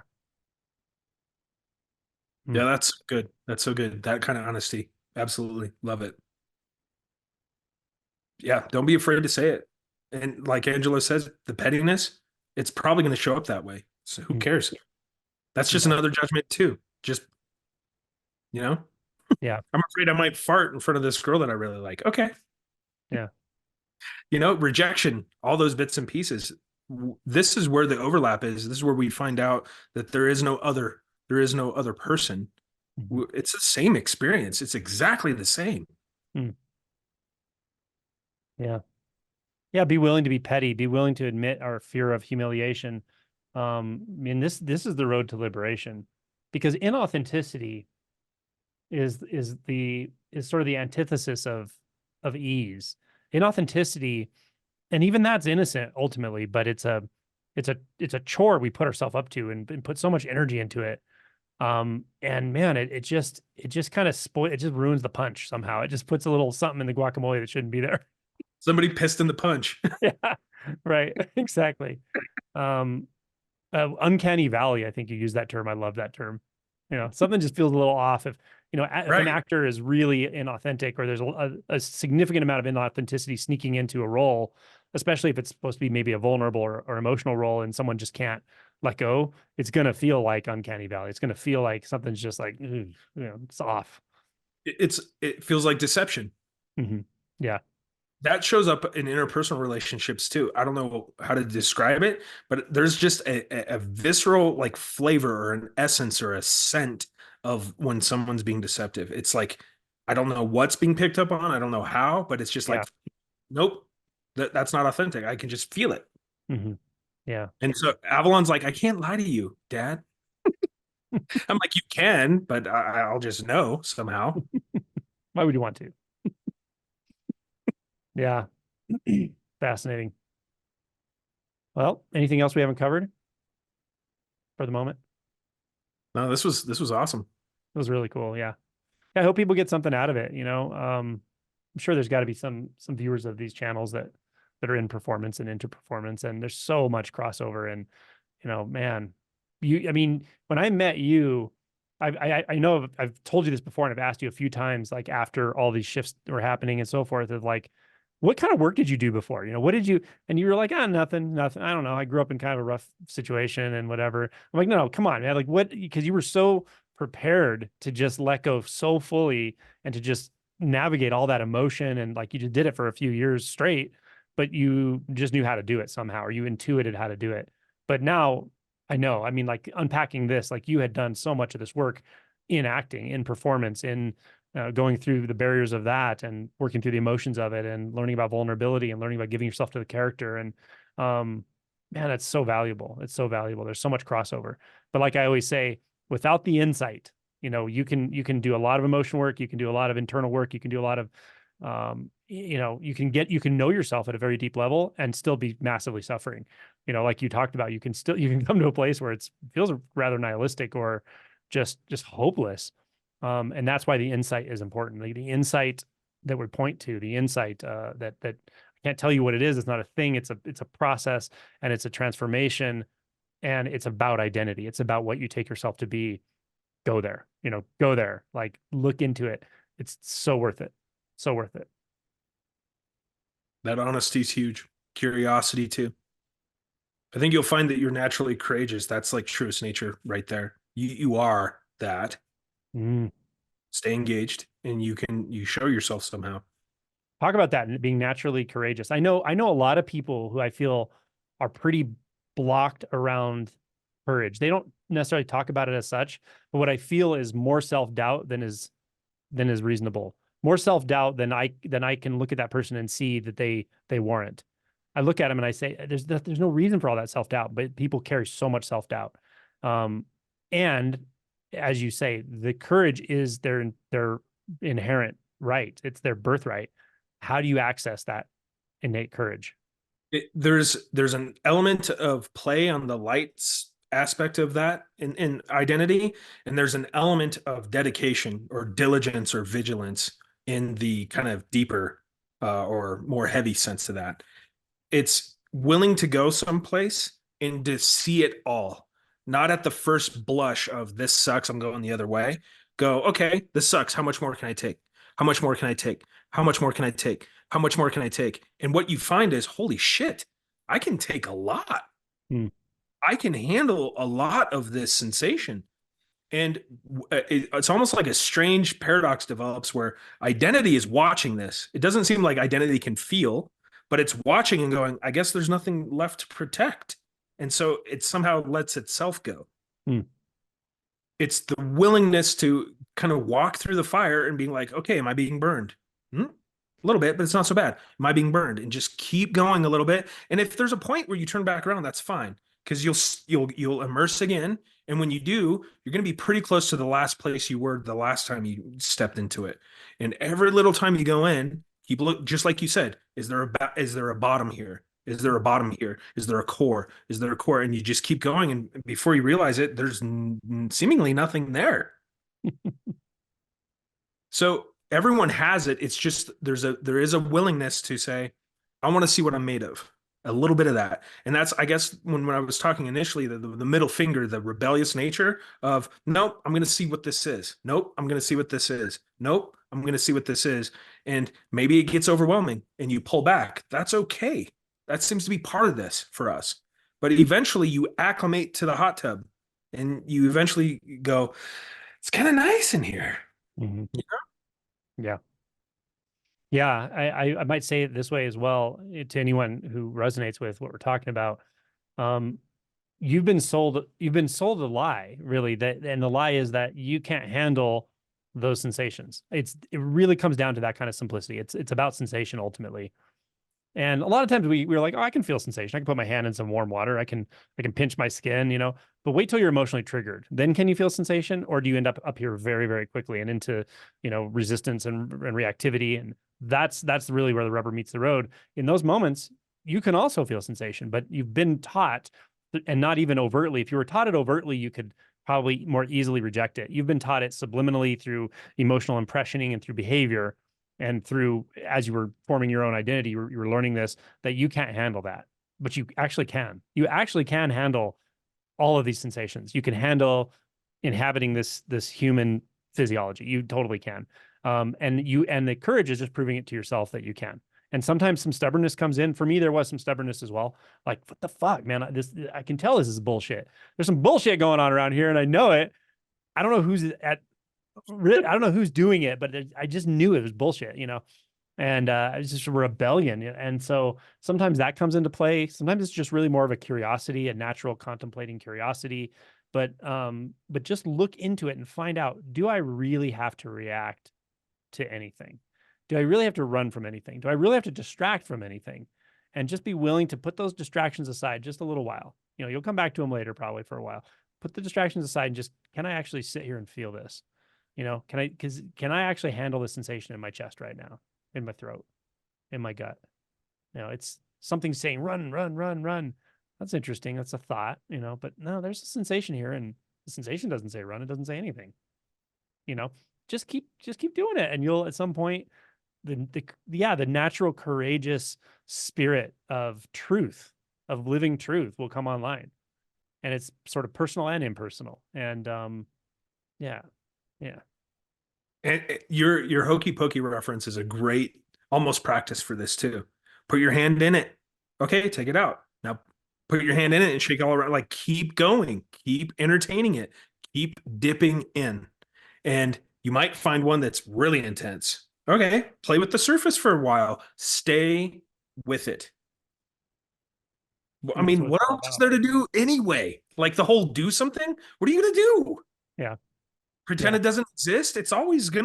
yeah, Mm. that's good. That's so good. That kind of honesty. Absolutely. Love it. Yeah, don't be afraid to say it. And like Angela says, the pettiness, it's probably going to show up that way. So who Mm. cares? That's just Yeah, another judgment too. Just, you know, yeah, I'm afraid I might fart in front of this girl that I really like. Okay. yeah. Rejection, all those bits and pieces. This is where the overlap is. This is where we find out that there is no other person. Mhm. It's the same experience. It's exactly the same. Mm. Yeah. Yeah, be willing to be petty, be willing to admit our fear of humiliation. I mean, this is the road to liberation, because inauthenticity is sort of the antithesis of ease. Inauthenticity, and even that's innocent ultimately, but it's a chore we put ourselves up to, and put so much energy into it. And man, it just kind of it just ruins the punch somehow. It just puts a little something in the guacamole that shouldn't be there. Somebody pissed in the punch. Yeah, right. Exactly. Um, Uncanny valley, I think you use that term. I love that term. Something just feels a little off if an Right. actor is really inauthentic, or there's a significant amount of inauthenticity sneaking into a role, especially if it's supposed to be maybe a vulnerable or emotional role, and someone just can't let go. It's gonna feel like uncanny valley. It's gonna feel like something's just like, it's off. It feels like deception. Hmm. Yeah, That shows up in interpersonal relationships too. I don't know how to describe it, but there's just a visceral like flavor or an essence or a scent of when someone's being deceptive. It's like I don't know what's being picked up on. I don't know how, but it's just yeah, like nope, that's not authentic. I can just feel it. hmm, yeah. And so Avalon's like, I can't lie to you, Dad. I'm like, you can, but I'll just know somehow. Why would you want to? Yeah, fascinating. Well, anything else we haven't covered for the moment? No, this was awesome. It was really cool. Yeah. I hope people get something out of it. I'm sure there's got to be some viewers of these channels that are in performance and into performance, and there's so much crossover. And man, I mean, when I met you, I know I've told you this before, and I've asked you a few times, like after all these shifts were happening and so forth, of like, what kind of work did you do before? What did you? And you were like, ah, nothing, nothing. I don't know. I grew up in kind of a rough situation and whatever. I'm like, no, come on, man. Like, what? Because you were so prepared to just let go so fully and to just navigate all that emotion. And like you just did it for a few years straight, but you just knew how to do it somehow, or you intuited how to do it. But now I know, I mean, like unpacking this, like you had done so much of this work in acting, in performance, in going through the barriers of that and working through the emotions of it and learning about vulnerability and learning about giving yourself to the character. And man, it's so valuable. It's so valuable. There's so much crossover. But like I always say, without the insight, you can do a lot of emotion work, you can do a lot of internal work, you can do a lot of you can know yourself at a very deep level and still be massively suffering. Like you talked about, you can come to a place where it feels rather nihilistic or just hopeless. And that's why the insight is important. The insight that would point to the insight that I can't tell you what it is. It's not a thing. It's a process, and it's a transformation, and it's about identity. It's about what you take yourself to be. Go there, go there, like look into it. It's so worth it. So worth it. That honesty is huge. Curiosity too. I think you'll find that you're naturally courageous. That's like truest nature right there. You are that. Mm. Stay engaged, and you show yourself somehow. Talk about that and being naturally courageous. I know a lot of people who I feel are pretty blocked around courage. They don't necessarily talk about it as such, but what I feel is more self-doubt than is reasonable. More self-doubt than I can look at that person and see that they warrant. I look at them and I say, there's no reason for all that self-doubt, but people carry so much self-doubt. Um, and as you say, the courage is their inherent right. It's their birthright. How do you access that innate courage? There's an element of play on the lights aspect of that in identity, and there's an element of dedication or diligence or vigilance in the kind of deeper or more heavy sense of that. It's willing to go someplace and to see it all, not at the first blush of this sucks, I'm going the other way. Go, okay, this sucks. How much more can I take? How much more can I take? How much more can I take? How much more can I take? And what you find is, holy shit, I can take a lot. Hmm. I can handle a lot of this sensation. And it's almost like a strange paradox develops where identity is watching this. It doesn't seem like identity can feel, but it's watching and going, I guess there's nothing left to protect. And so it somehow lets itself go. Hmm. It's the willingness to kind of walk through the fire and being like, okay, am I being burned? Hmm? A little bit, but it's not so bad. Am I being burned? And just keep going a little bit. And if there's a point where you turn back around, that's fine because you'll immerse again. And when you do, you're going to be pretty close to the last place you were the last time you stepped into it. And every little time you go in, keep look just like you said. Is there a bottom here? Is there a bottom here? Is there a core? Is there a core? And you just keep going, and before you realize it, there's seemingly nothing there. So everyone has it. It's just there is a willingness to say, I want to see what I'm made of. A little bit of that. And that's, I guess, when I was talking initially, the middle finger, the rebellious nature of, nope, I'm going to see what this is. Nope, I'm going to see what this is. Nope, I'm going to see what this is. And maybe it gets overwhelming and you pull back. That's okay. That seems to be part of this for us. But eventually you acclimate to the hot tub and you eventually go, it's kind of nice in here. Mm-hmm. Yeah. Yeah, I might say it this way as well to anyone who resonates with what we're talking about. Um, you've been sold a lie, really, that and the lie is that you can't handle those sensations. It really comes down to that kind of simplicity. It's about sensation ultimately. And a lot of times we're like, oh, I can feel sensation. I can put my hand in some warm water. I can pinch my skin. But wait till you're emotionally triggered. Then can you feel sensation, or do you end up here very, very quickly and into resistance and reactivity? And that's really where the rubber meets the road. In those moments, you can also feel sensation, but you've been taught, and not even overtly. If you were taught it overtly, you could probably more easily reject it. You've been taught it subliminally through emotional impressioning and through behavior and through as you were forming your own identity, you were learning this that you can't handle that, but you actually can. You actually can handle all of these sensations. You can handle inhabiting this human physiology. You totally can. And the courage is just proving it to yourself that you can. And sometimes some stubbornness comes in. For me, there was some stubbornness as well. Like, what the fuck, man? I can tell this is bullshit. There's some bullshit going on around here, and I know it. I don't know who's at, I don't know who's doing it, but I just knew it was bullshit, and it's just a rebellion. And so sometimes that comes into play. Sometimes it's just really more of a curiosity, a natural contemplating curiosity. But just look into it and find out, do I really have to react to anything? Do I really have to run from anything? Do I really have to distract from anything? And just be willing to put those distractions aside just a little while. You'll come back to them later, probably for a while. Put the distractions aside and just, can I actually sit here and feel this? Can I actually handle the sensation in my chest right now, in my throat, in my gut? It's something saying run, run, run, run. That's interesting. That's a thought, but no, there's a sensation here, and the sensation doesn't say run. It doesn't say anything. You know, just keep doing it, and you'll at some point the natural courageous spirit of truth, of living truth, will come online, and it's sort of personal and impersonal, and yeah, yeah, And your hokey pokey reference is a great almost practice for this too. Put your hand in it. Okay, take it out. Now put your hand in it and shake all around. Like keep going, keep entertaining it, keep dipping in. And you might find one that's really intense. Okay, play with the surface for a while. Stay with it. I that's what mean, it's what all else is about. there to do anyway? Like the whole do something? What are you gonna do? Yeah, Pretend yeah, it doesn't exist?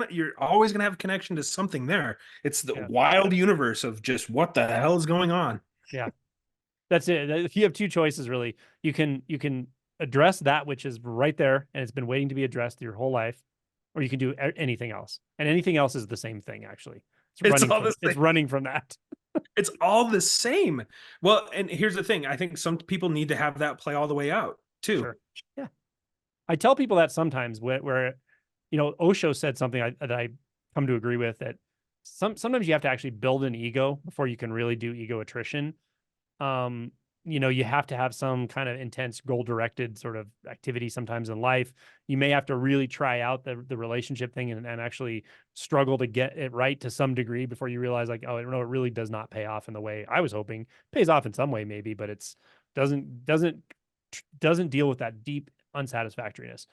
You're always gonna have a connection to something there. It's the yeah, wild universe of just what the hell is going on. yeah. That's it. If you have two choices, really, you can address that which is right there and it's been waiting to be addressed your whole life, or you can do anything else. And anything else is the same thing, actually. It's all the It's same. running from that. It's all the same. Well, and here's the thing. I think some people need to have that play all the way out too. Sure. Yeah. I tell people that sometimes where Osho said something that I come to agree with, that sometimes you have to actually build an ego before you can really do ego attrition. um you have to have some kind of intense goal directed sort of activity sometimes in life. You may have to really try out the relationship thing, and actually struggle to get it right to some degree before you realize, like, oh no, it really does not pay off in the way I was hoping. It pays off in some way maybe, but it's doesn't deal with that deep unsatisfactoriness.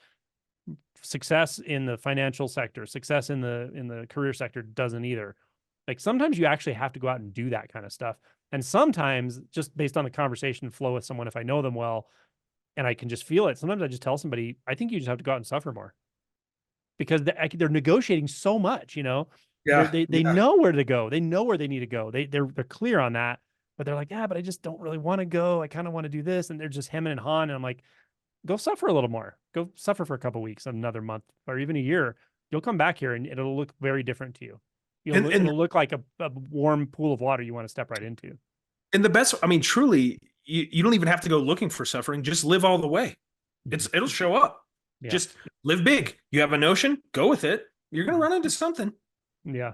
Success in the financial sector, success in the career sector doesn't either. Like, sometimes you actually have to go out and do that kind of stuff. And sometimes, just based on the conversation flow with someone, if I know them well and I can just feel it, sometimes I just tell somebody, I think you just have to go out and suffer more, because they're negotiating so much. Yeah, They yeah. know where to go. They know where they need to go. They're clear on that, but they're like, yeah, but I just don't really want to go. I kind of want to do this, and they're just hemming and hawing. And I'm like, go suffer a little more. Go suffer for a couple weeks, another month, or even a year. You'll come back here and it'll look very different to you. And It'll look like a warm pool of water you want to step right into. and the best, I mean, truly, you don't even have to go looking for suffering. Just live all the way. Mhm. It'll show up. Yeah. Just live big. You have a notion, go with it. You're gonna Mhm. run into something. Yeah.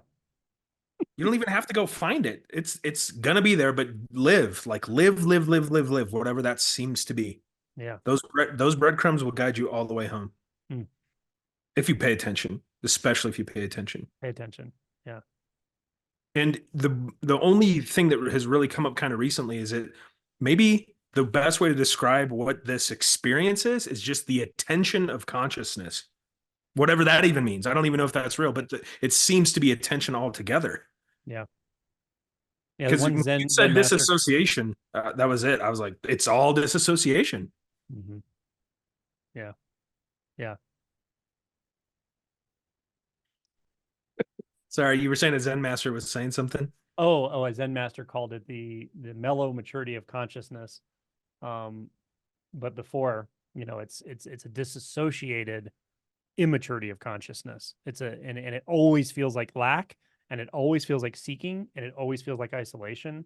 You don't even have to go find it. It's gonna be there, but live, like live, live, live, live, live, whatever that seems to be. Yeah. Those breadcrumbs will guide you all the way home Mm. if you pay attention, especially if you pay attention. Pay attention. Yeah. And the only thing that has really come up kind of recently is that maybe the best way to describe what this experience is just the attention of consciousness, whatever that even means. I don't even know if that's real, but it seems to be attention altogether. Yeah. Yeah. The Because one when you Zen said master. disassociation, that was it. I was like, it's all disassociation. Mhm. Yeah. Yeah. Sorry, you were saying a Zen master was saying something. A Zen master called it the mellow maturity of consciousness. Um, but before, it's a disassociated immaturity of consciousness. And it always feels like lack, and it always feels like seeking, and it always feels like isolation.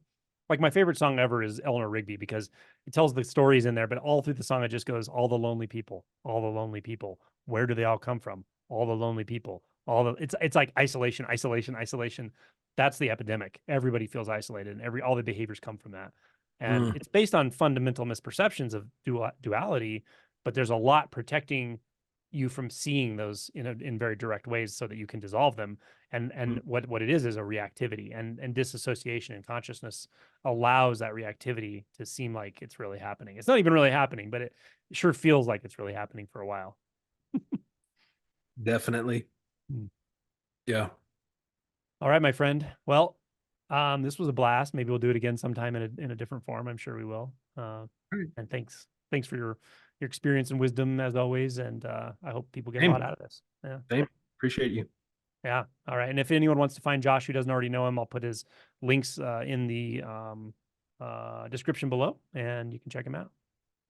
Like, my favorite song ever is Eleanor Rigby, because it tells the stories in there, but all through the song it just goes, all the lonely people, all the lonely people. Where do they all come from? All the lonely people. It's like isolation, isolation, isolation. That's the epidemic. Everybody feels isolated, and all the behaviors come from that. And Mm, it's based on fundamental misperceptions of duality, but there's a lot protecting you from seeing those in very direct ways, so that you can dissolve them. And mm. what it is a reactivity, and disassociation in consciousness allows that reactivity to seem like it's really happening. It's not even really happening, but it sure feels like it's really happening for a while. Definitely. Hmm. Yeah. All right, my friend. Well, this was a blast. Maybe we'll do it again sometime in a different form. I'm sure we will. All right. And thanks for your experience and wisdom as always. And I hope people get a lot Same. out of this. Yeah. Same. Appreciate you. Yeah. All right. And if anyone wants to find Josh who doesn't already know him, I'll put his links in the description below, and you can check him out.